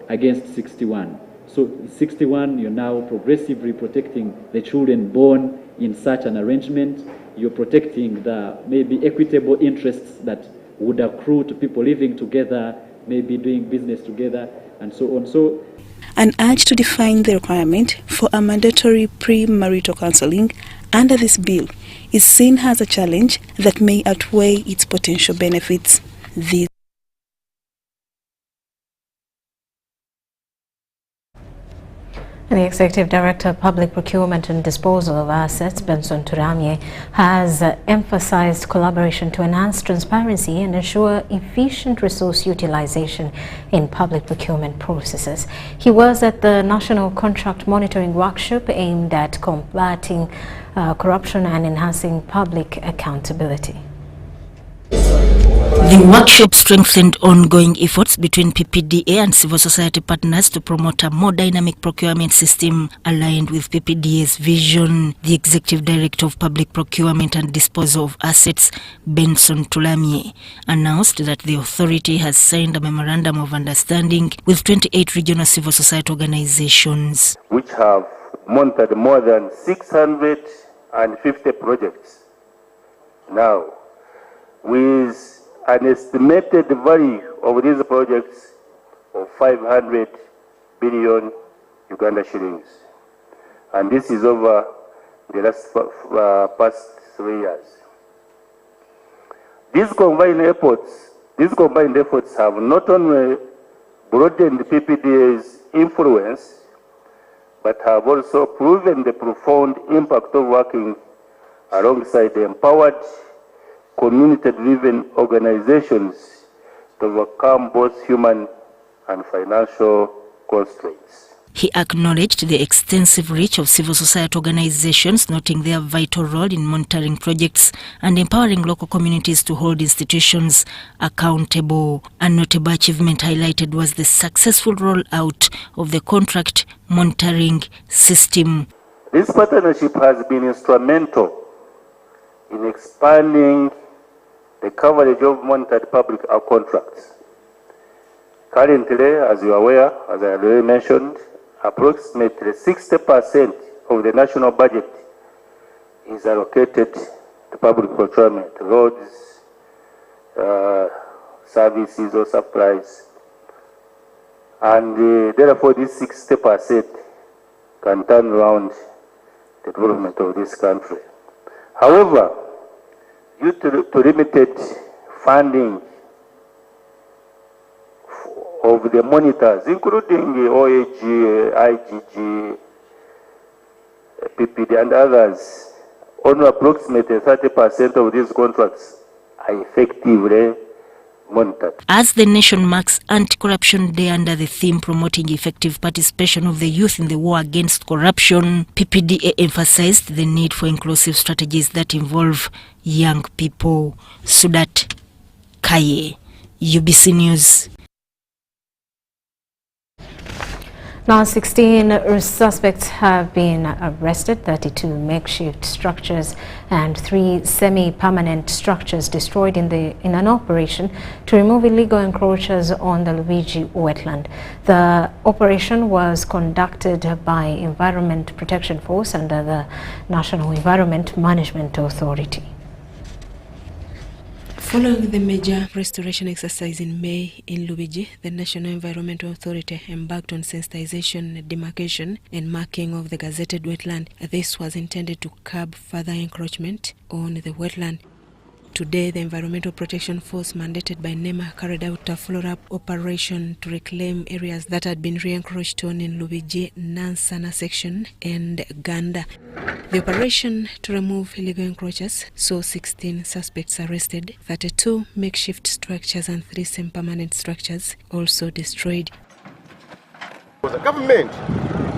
against 61. So 61, you're now progressively protecting the children born in such an arrangement. You're protecting the maybe equitable interests that would accrue to people living together, maybe doing business together, and so on. So, an urge to define the requirement for a mandatory pre-marital counseling under this bill is seen as a challenge that may outweigh its potential benefits. The Executive Director of Public Procurement and Disposal of Assets, Benson Turamye, has emphasized collaboration to enhance transparency and ensure efficient resource utilization in public procurement processes. He was at the National Contract Monitoring Workshop aimed at combating corruption and enhancing public accountability. The workshop strengthened ongoing efforts between PPDA and civil society partners to promote a more dynamic procurement system aligned with PPDA's vision. The Executive Director of Public Procurement and Disposal of Assets, Benson Turamye, announced that the authority has signed a memorandum of understanding with 28 regional civil society organizations, which have monitored more than 650 projects now, with an estimated value of these projects of 500 billion Uganda shillings. And this is over the past 3 years. These combined efforts have not only broadened PPDA's influence, but have also proven the profound impact of working alongside the empowered community-driven organizations to overcome both human and financial constraints. He acknowledged the extensive reach of civil society organizations, noting their vital role in monitoring projects and empowering local communities to hold institutions accountable. A notable achievement highlighted was the successful rollout of the contract monitoring system. This partnership has been instrumental in expanding the coverage of monitored public contracts. Currently, as you are aware, as I already mentioned, approximately 60% of the national budget is allocated to public procurement, roads, services or supplies. And therefore, this 60% can turn around the development of this country. However, due to limited funding of the monitors, including the OAG, IGG, PPD and others, only approximately 30% of these contracts are effectively monitored. As the nation marks Anti-Corruption Day under the theme promoting effective participation of the youth in the war against corruption, PPDA emphasized the need for inclusive strategies that involve young people. Sudat Kaye, UBC News. Now, 16 suspects have been arrested, 32 makeshift structures and 3 semi-permanent structures destroyed in an operation to remove illegal encroachers on the Refugee wetland. The operation was conducted by Environment Protection Force under the National Environment Management Authority. Following the major restoration exercise in May in Lubigi, the National Environmental Authority embarked on sensitization, demarcation and marking of the gazetted wetland. This was intended to curb further encroachment on the wetland. Today, the Environmental Protection Force, mandated by NEMA, carried out a follow-up operation to reclaim areas that had been re-encroached on in Lubigi, Nansana section and Ganda. The operation to remove illegal encroachers saw 16 suspects arrested, 32 makeshift structures and 3 semi-permanent structures also destroyed. The government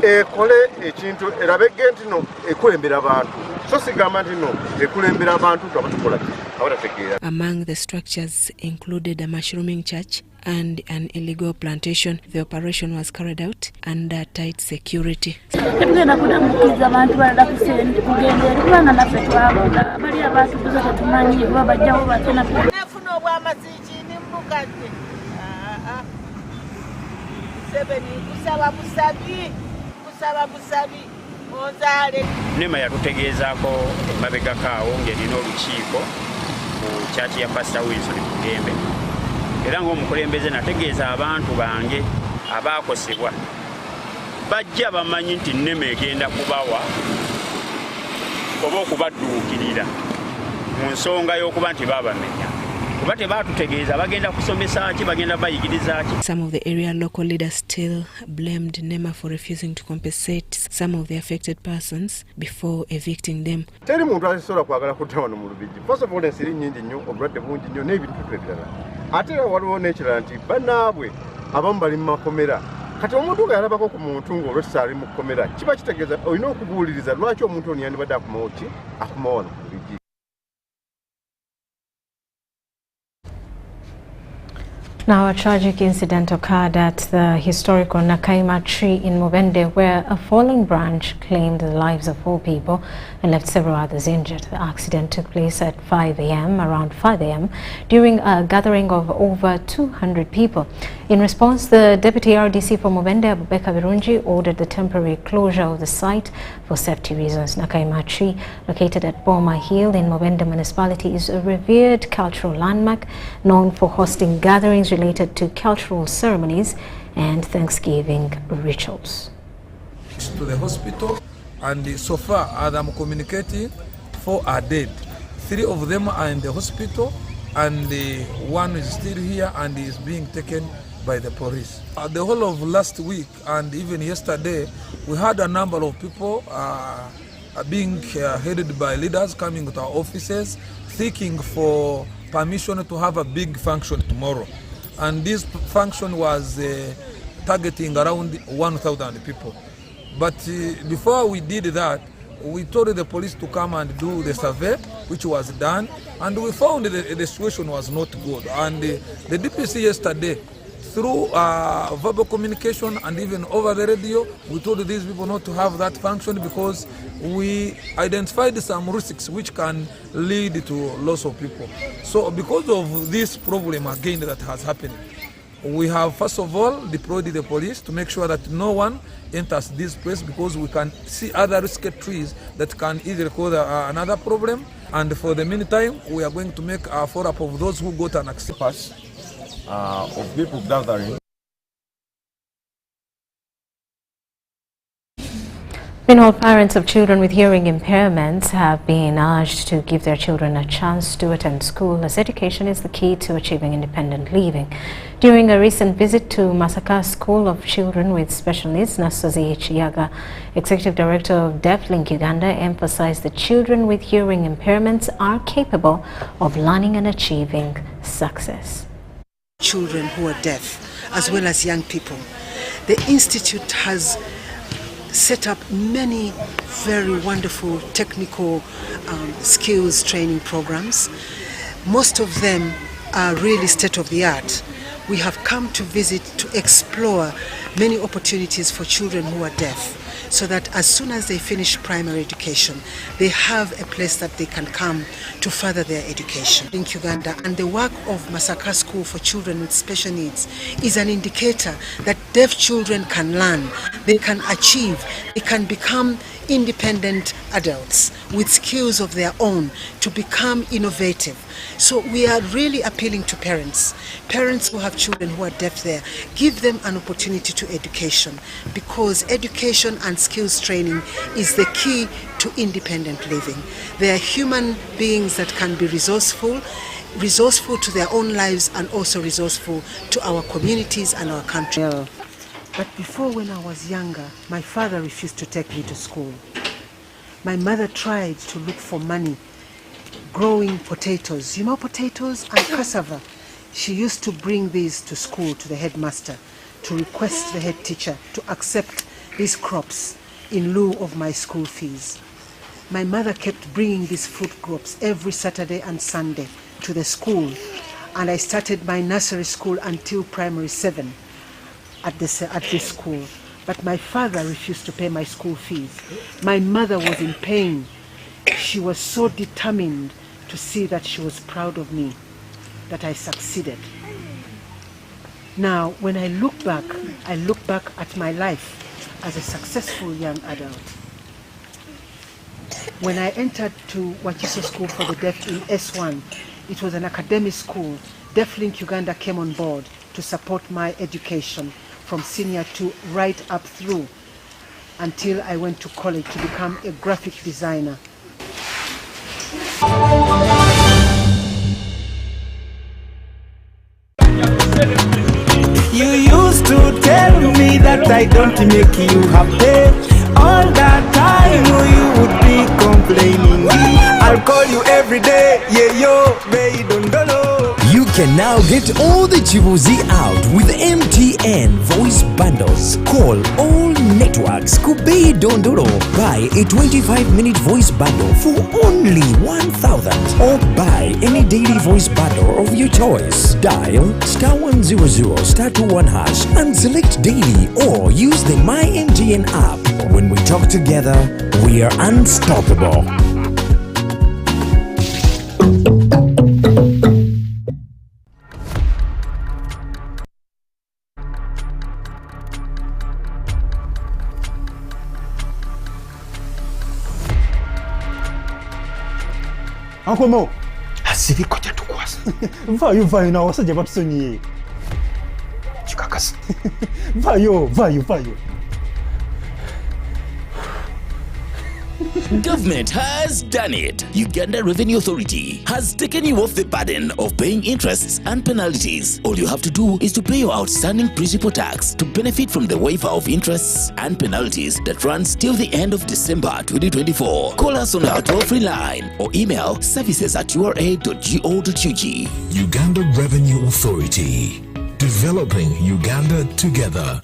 ekole ekintu erabege ntino ekulembera abantu so sigamba ntino ekulembera abantu abatukola abatategeera. Among the structures included a mushrooming church and an illegal plantation. The operation was carried out under tight security. NEMA yatutegeezaako emabegako awo ng'erina olukiiko ku kyaki ya Pastor Wilson Kugembe. Era ng'omukulembeze nategeeza abantu bange abaakosebwa bajja bamanyi nti NEMA egenda kubawa oba okubadduukirira mu nsonga y'okuba nti baabamenya. Some of the area local leaders still blamed NEMA for refusing to compensate some of the affected persons before evicting them. Teri muntu asobola kwagala kutawana mu Lubigi. First of all, ensiri nnyingi nnyo, obulwadde bungi nnyo n'ebintu ebirala. Ate era waliwo n'ekirala nti bannaabwe abamu bali mu makomera. Kati omuntu gayalabako ku muntu ng'olwekisa ali mu kkomera kiba kitegeeza olina okubuuliriza lwaki omuntu ono yandibadde akumawo ki akumawo wano ku Lubigi. Now, a tragic incident occurred at the historical Nakayima tree in Mubende, where a falling branch claimed the lives of 4 people and left several others injured. The accident took place at around 5 a.m. during a gathering of over 200 people. In response, the Deputy RDC for Mubende, Abubeka Birungi, ordered the temporary closure of the site for safety reasons. Nakayima tree, located at Boma Hill in Mubende municipality, is a revered cultural landmark known for hosting gatherings related to cultural ceremonies and Thanksgiving rituals. To the hospital, and so far as I'm communicating, 4 are dead. 3 of them are in the hospital, and 1 is still here and is being taken by the police. The whole of last week and even yesterday, we had a number of people being headed by leaders coming to our offices, seeking for permission to have a big function tomorrow. And this function was targeting around 1,000 people. But before we did that, we told the police to come and do the survey, which was done, and we found the situation was not good. And the DPC yesterday, through verbal communication and even over the radio, we told these people not to have that function because we identified some risks which can lead to loss of people. So because of this problem again that has happened, we have first of all deployed the police to make sure that no one enters this place, because we can see other risky trees that can either cause another problem. And for the meantime, we are going to make a follow-up of those who got an accident. Of people gathering. Meanwhile, parents of children with hearing impairments have been urged to give their children a chance to attend school, as education is the key to achieving independent living. During a recent visit to Masaka School of Children with Special Needs, Nasozi Chiyaga, Executive Director of DeafLink Uganda, emphasized that children with hearing impairments are capable of learning and achieving success. children who are deaf, as well as young people. The Institute has set up many very wonderful technical skills training programs. Most of them are really state-of-the-art. We have come to visit to explore many opportunities for children who are deaf, so that as soon as they finish primary education, they have a place that they can come to further their education in Uganda. And the work of Masaka School for Children with Special Needs is an indicator that deaf children can learn, they can achieve, they can become independent adults with skills of their own to become innovative. So we are really appealing to parents who have children who are deaf there. Give them an opportunity to education, because education and skills training is the key to independent living. They are human beings that can be resourceful to their own lives and also resourceful to our communities and our country. But before, when I was younger, my father refused to take me to school. My mother tried to look for money growing potatoes. You know potatoes and cassava? She used to bring these to school to the headmaster to request the head teacher to accept these crops in lieu of my school fees. My mother kept bringing these fruit crops every Saturday and Sunday to the school, and I started my nursery school until primary 7 at this school. But my father refused to pay my school fees. My mother was in pain. She was so determined to see that she was proud of me, that I succeeded. Now, when I look back at my life as a successful young adult. When I entered to Wakiso School for the Deaf in S1, it was an academic school. DeafLink Uganda came on board to support my education from senior to right up through until I went to college to become a graphic designer. You used to tell me that I don't make you happy. All that time you would be complaining. I'll call you every day, yeah yo, baby don't know. You can now get all the Chibuzi out with MTN voice bundles. Call all networks Kubei Dondoro. Buy a 25-minute voice bundle for only 1,000, or buy any daily voice bundle of your choice. Dial *100 *21 hash and select daily, or use the My MTN app. When we talk together, we are unstoppable. Uncle Mo, asiri koja tukwasa. Vayo na wasajja batusonyiye. Chikakasi. Vayo. Government has done it. Uganda Revenue Authority has taken you off the burden of paying interests and penalties. All you have to do is to pay your outstanding principal tax to benefit from the waiver of interests and penalties that runs till the end of December 2024. Call us on our toll-free line or email services@ura.go.ug. Uganda Revenue Authority, developing Uganda together.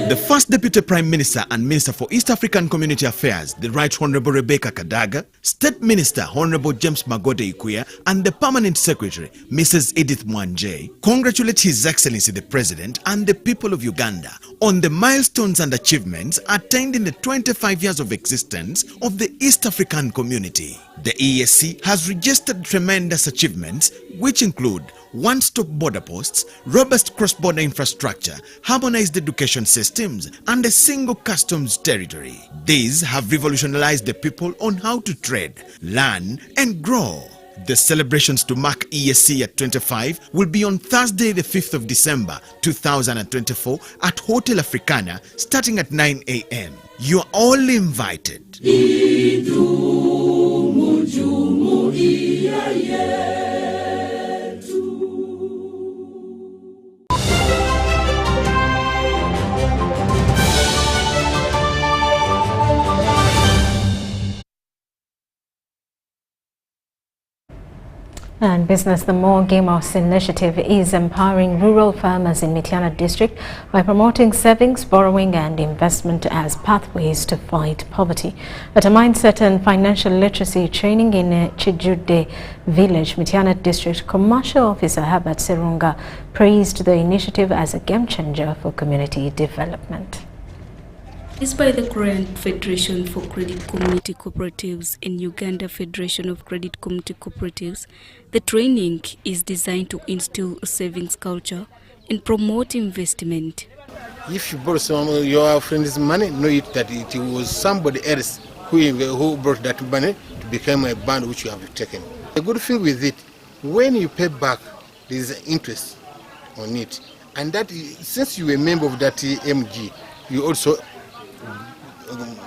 The first Deputy Prime Minister and Minister for East African Community Affairs, the Right Honorable Rebecca Kadaga, State Minister Honorable James Magode Ikuya, and the Permanent Secretary, Mrs. Edith Mwanje, congratulate His Excellency the President and the people of Uganda on the milestones and achievements attained in the 25 years of existence of the East African Community. The EAC has registered tremendous achievements, which include one-stop border posts, robust cross-border infrastructure, harmonized education systems, and a single customs territory. These have revolutionized the people on how to trade, learn, and grow. The celebrations to mark EAC at 25 will be on Thursday the 5th of December 2024 at Hotel Africana starting at 9 a.m. You are all invited. And business, the More Gamos initiative is empowering rural farmers in Mityana district by promoting savings, borrowing and investment as pathways to fight poverty. At a mindset and financial literacy training in Chijude village, Mityana district, Commercial Officer Herbert Serunga praised the initiative as a game changer for community development. This by the Korean Federation for Credit Community Cooperatives and Uganda Federation of Credit Community Cooperatives, the training is designed to instill a savings culture and promote investment. If you borrow some of your friend's money, know it that it was somebody else who brought that money to become a bond which you have taken. The good thing with it, when you pay back, there is interest on it. And that since you are a member of that MG, you also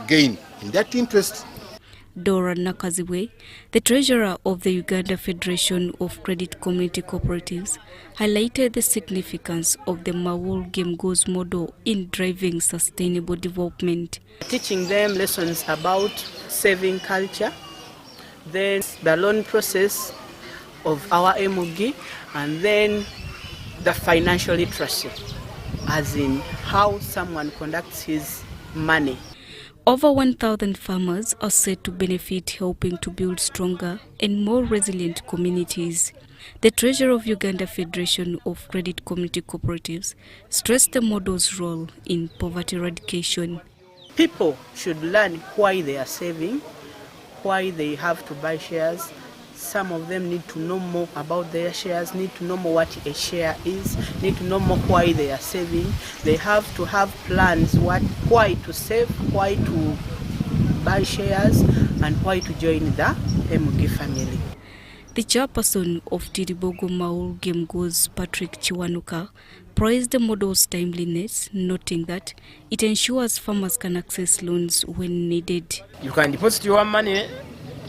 gain in that interest. Dora Nakaziwe, the treasurer of the Uganda Federation of Credit Community Cooperatives, highlighted the significance of the Mawul Game Goes model in driving sustainable development. Teaching them lessons about saving culture, then the loan process of our MOG, and then the financial literacy, as in how someone conducts his money. Over 1,000 farmers are said to benefit, helping to build stronger and more resilient communities. The treasurer of Uganda Federation of Credit Community Cooperatives stressed the model's role in poverty eradication. People should learn why they are saving, why they have to buy shares. Some of them need to know more about their shares, need to know more what a share is, need to know more why they are saving. They have to have plans, why to save, why to buy shares, and why to join the MG family. The chairperson of Tiribogo Maul Game Goes, Patrick Chiwanuka, praised the model's timeliness, noting that it ensures farmers can access loans when needed. You can deposit your money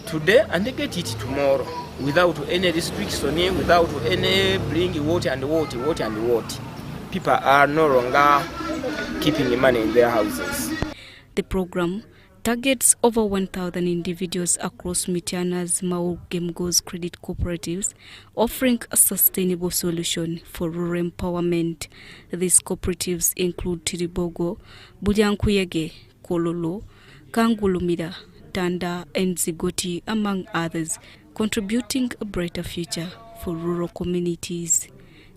today and they get it tomorrow without any restriction, without any bring what and what. People are no longer keeping the money in their houses. The program targets over 1,000 individuals across Mityana's Mao Game Goes credit cooperatives, offering a sustainable solution for rural empowerment. These cooperatives include Tiribogo, Bulyankuyege, Kololo, Kangulumida, Tanda and Zigoti, among others, contributing a brighter future for rural communities.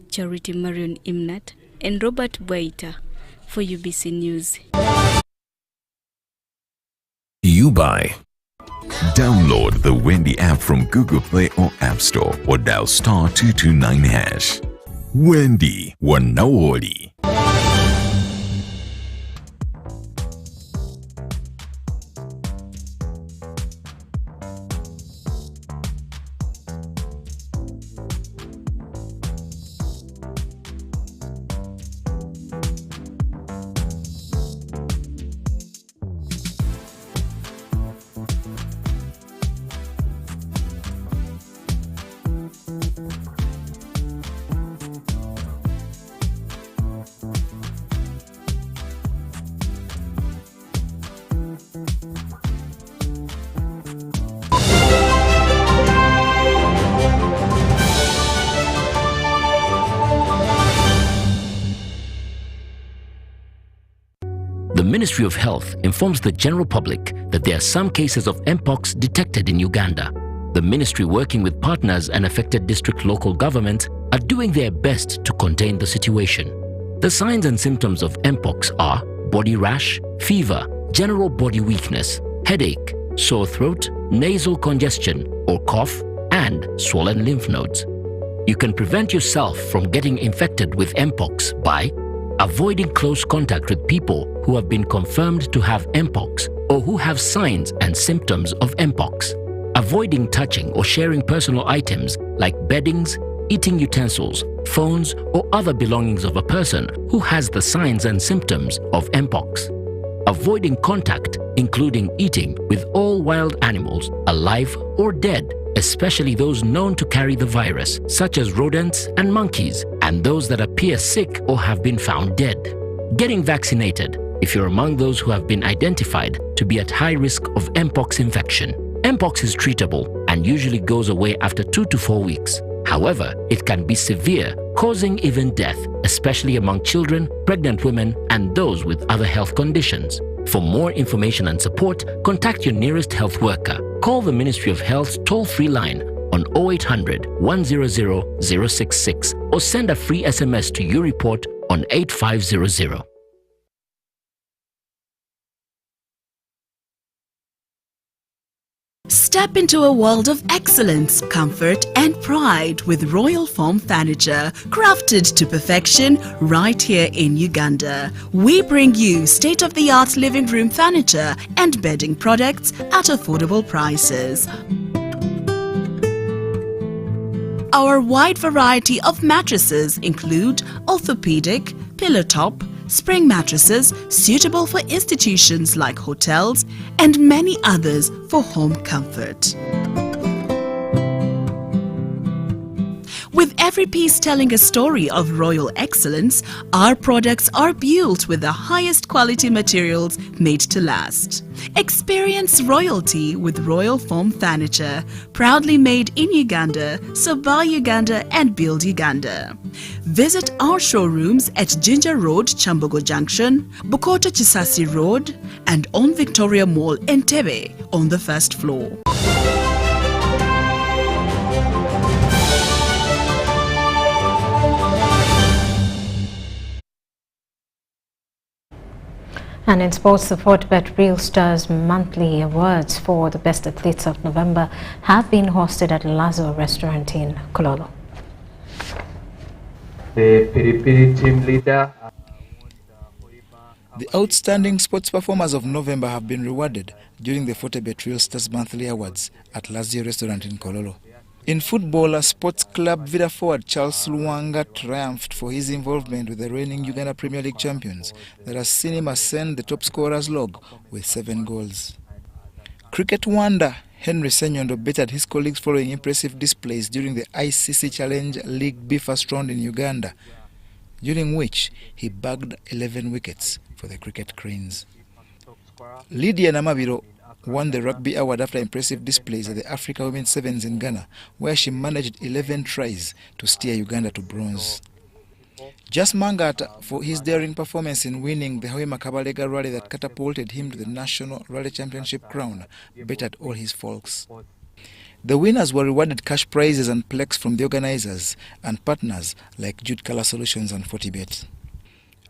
Charity Marion Imnat and Robert Baita for UBC News. You buy. Download the Wendy app from Google Play or App Store or dial *229#. Wendy Wanawoli. The Ministry of Health informs the general public that there are some cases of Mpox detected in Uganda. The ministry, working with partners and affected district local governments, are doing their best to contain the situation. The signs and symptoms of Mpox are body rash, fever, general body weakness, headache, sore throat, nasal congestion or cough, and swollen lymph nodes. You can prevent yourself from getting infected with Mpox by avoiding close contact with people who have been confirmed to have Mpox or who have signs and symptoms of Mpox. Avoiding touching or sharing personal items like beddings, eating utensils, phones, or other belongings of a person who has the signs and symptoms of Mpox. Avoiding contact, including eating, with all wild animals, alive or dead, especially those known to carry the virus, such as rodents and monkeys, and those that appear sick or have been found dead. Getting vaccinated if you're among those who have been identified to be at high risk of Mpox infection. Mpox is treatable and usually goes away after 2 to 4 weeks. However, it can be severe, causing even death, especially among children, pregnant women, and those with other health conditions. For more information and support, contact your nearest health worker. Call the Ministry of Health's toll-free line on 0800 100 066 or send a free SMS to your report on 8500. Step into a world of excellence, comfort and pride with Royal Form Furniture, crafted to perfection right here in Uganda. We bring you state-of-the-art living room furniture and bedding products at affordable prices. Our wide variety of mattresses include orthopedic, pillow top, spring mattresses suitable for institutions like hotels and many others for home comfort. With every piece telling a story of royal excellence, our products are built with the highest quality materials made to last. Experience royalty with Royal Form Furniture, proudly made in Uganda, so buy Uganda and build Uganda. Visit our showrooms at Ginger Road, Kyambogo Junction, Bukoto Chisasi Road, and on Victoria Mall, Entebbe, on the first floor. And in sports, the Fortbet Real Stars monthly awards for the best athletes of November have been hosted at Lazo restaurant in Kololo. The Piripiri team leader. The outstanding sports performers of November have been rewarded during the Fortbet Real Stars monthly awards at Lazio restaurant in Kololo. In football, Sports Club Vida forward Charles Luanga triumphed for his involvement with the reigning Uganda Premier League champions that has seen him ascend the top scorers log with 7 goals. Cricket wonder Henry Senyondo bettered his colleagues following impressive displays during the ICC Challenge League B first round in Uganda, during which he bagged 11 wickets for the Cricket Cranes. Lydia Namabiro won the Rugby Award after impressive displays at the Africa Women's Sevens in Ghana, where she managed 11 tries to steer Uganda to bronze. Jas Mangata for his daring performance in winning the Hoima Kabalega Rally that catapulted him to the National Rally Championship crown bettered all his folks. The winners were rewarded cash prizes and plaques from the organizers and partners like Jude Color Solutions and Fortibet.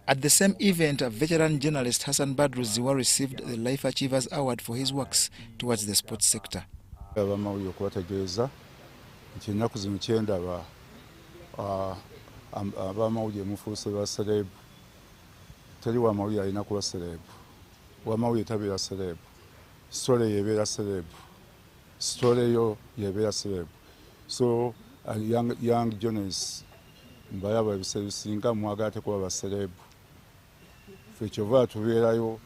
At the same event, a veteran journalist Hassan Badru Ziwa received the Life Achievers Award for his works towards the sports sector. Abamawulire mufuuse ba selebu teri wamawulire alina kuba selebu wamawulire tabeera selebu story yebeera selebu story yo yebeera selebu so young journalists mbayaba ebiseera bisinga mwagala tekuba ba selebu ffe kyova tubeerayo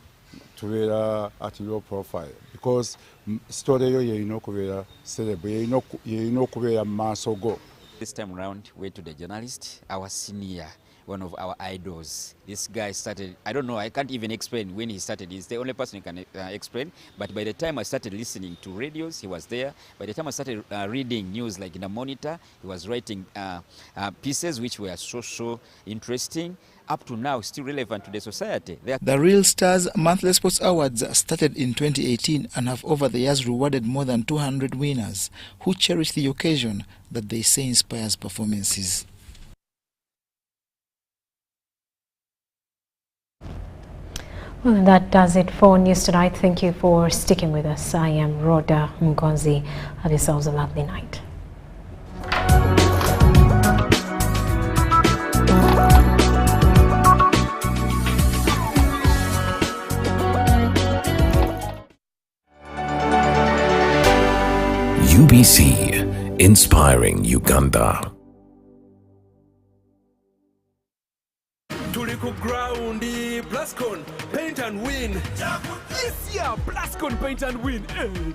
tubeera at low profile because story yo yeyina okubeera selebu yeyina okubeera mu maaso go. This time around, we're to the journalist, our senior, one of our idols. This guy started, I don't know, I can't even explain when he started. He's the only person who can explain. But by the time I started listening to radios, he was there. By the time I started reading news like in a monitor, he was writing pieces which were so interesting. Up to now, still relevant to the society. The Real Stars Monthly Sports Awards started in 2018 and have over the years rewarded more than 200 winners who cherish the occasion that they say inspires performances. Well, that does it for News Tonight. Thank you for sticking with us. I am Rhoda Ngonzi. Have yourselves a lovely night. UBC, inspiring Uganda. Blascon, paint and win. Yes, yeah, Blascon, paint and win.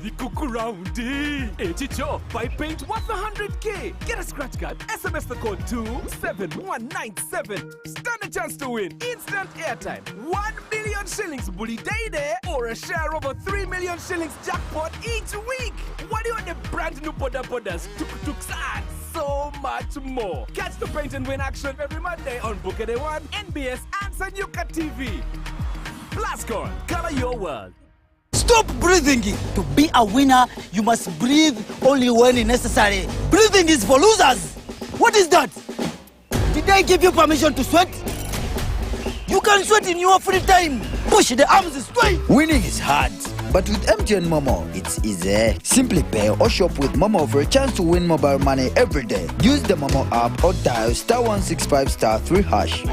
The cook round. Chicho, buy paint worth 100K. Get a scratch card. SMS the code to 7197. Stand a chance to win instant airtime, 1 million shillings bully day there, or a share of a 3 million shillings jackpot each week. What do you want the brand brand new boda bodas, tuk-tuks, and so much more. Catch the Paint and Win action every Monday on Bukede One, NBS, and Sanyuka TV. Plascon, color your world. Stop breathing. To be a winner, you must breathe only when necessary. Breathing is for losers. What is that? Did I give you permission to sweat? You can sweat in your free time. Push the arms straight. Winning is hard, but with MTN Momo, it's easy. Simply pay or shop with Momo for a chance to win mobile money every day. Use the Momo app or dial *165*3#.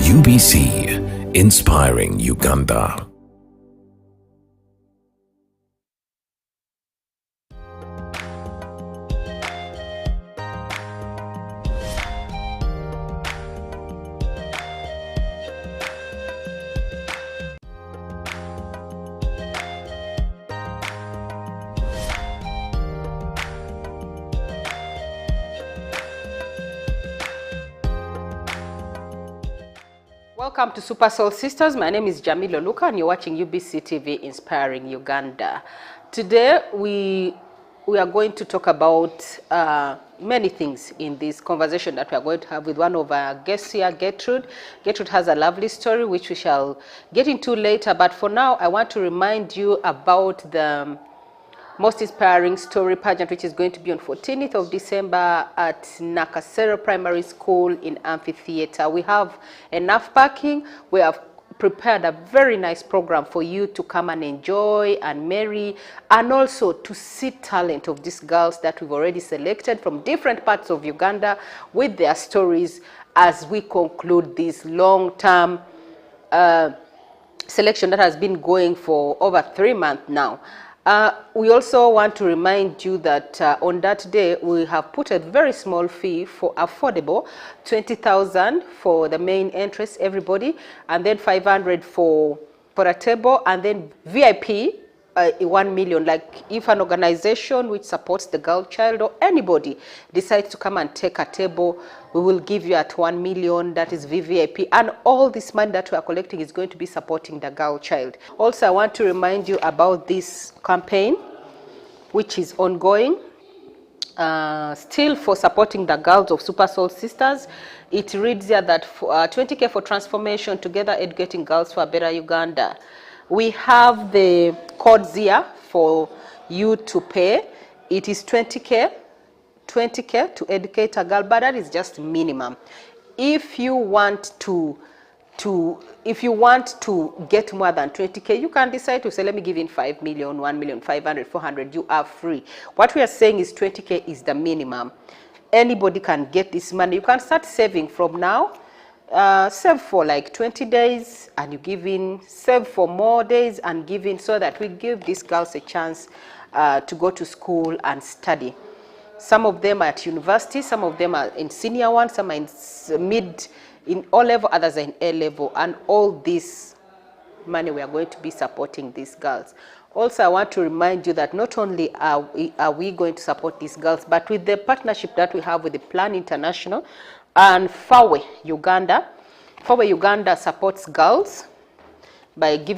UBC, inspiring Uganda. Welcome to Super Soul Sisters. My name is Jamila Luka and you're watching UBC TV Inspiring Uganda. Today we are going to talk about many things in this conversation that we are going to have with one of our guests here, Gertrude. Gertrude has a lovely story which we shall get into later, but for now I want to remind you about the most inspiring story pageant, which is going to be on 14th of December at Nakasero Primary School in Amphitheatre. We have enough parking. We have prepared a very nice program for you to come and enjoy and marry, and also to see talent of these girls that we've already selected from different parts of Uganda with their stories as we conclude this long-term selection that has been going for over 3 months now. We also want to remind you that on that day we have put a very small fee for affordable, 20,000 for the main entrance, everybody, and then 500 for a table, and then VIP 1 million. Like if an organization which supports the girl child or anybody decides to come and take a table, we will give you at 1 million, that is VVIP, and all this money that we are collecting is going to be supporting the girl child. Also, I want to remind you about this campaign which is ongoing still for supporting the girls of Super Soul Sisters. It reads here that 20K for transformation, together educating girls for a better Uganda. We have the codes here for you to pay. It is 20K to educate a girl, but that is just minimum. If you want to get more than 20K, you can decide to say, let me give in 5 million, 1 million, 500, 400, you are free. What we are saying is 20K is the minimum. Anybody can get this money. You can start saving from now. Save for like 20 days and you give in, save for more days and give in, so that we give these girls a chance to go to school and study. Some of them are at university, some of them are in senior one, some are in mid, in O level, others are in A level, and all this money we are going to be supporting these girls. Also, I want to remind you that not only are we going to support these girls, but with the partnership that we have with the Plan International and FAWE Uganda. FAWE Uganda supports girls by giving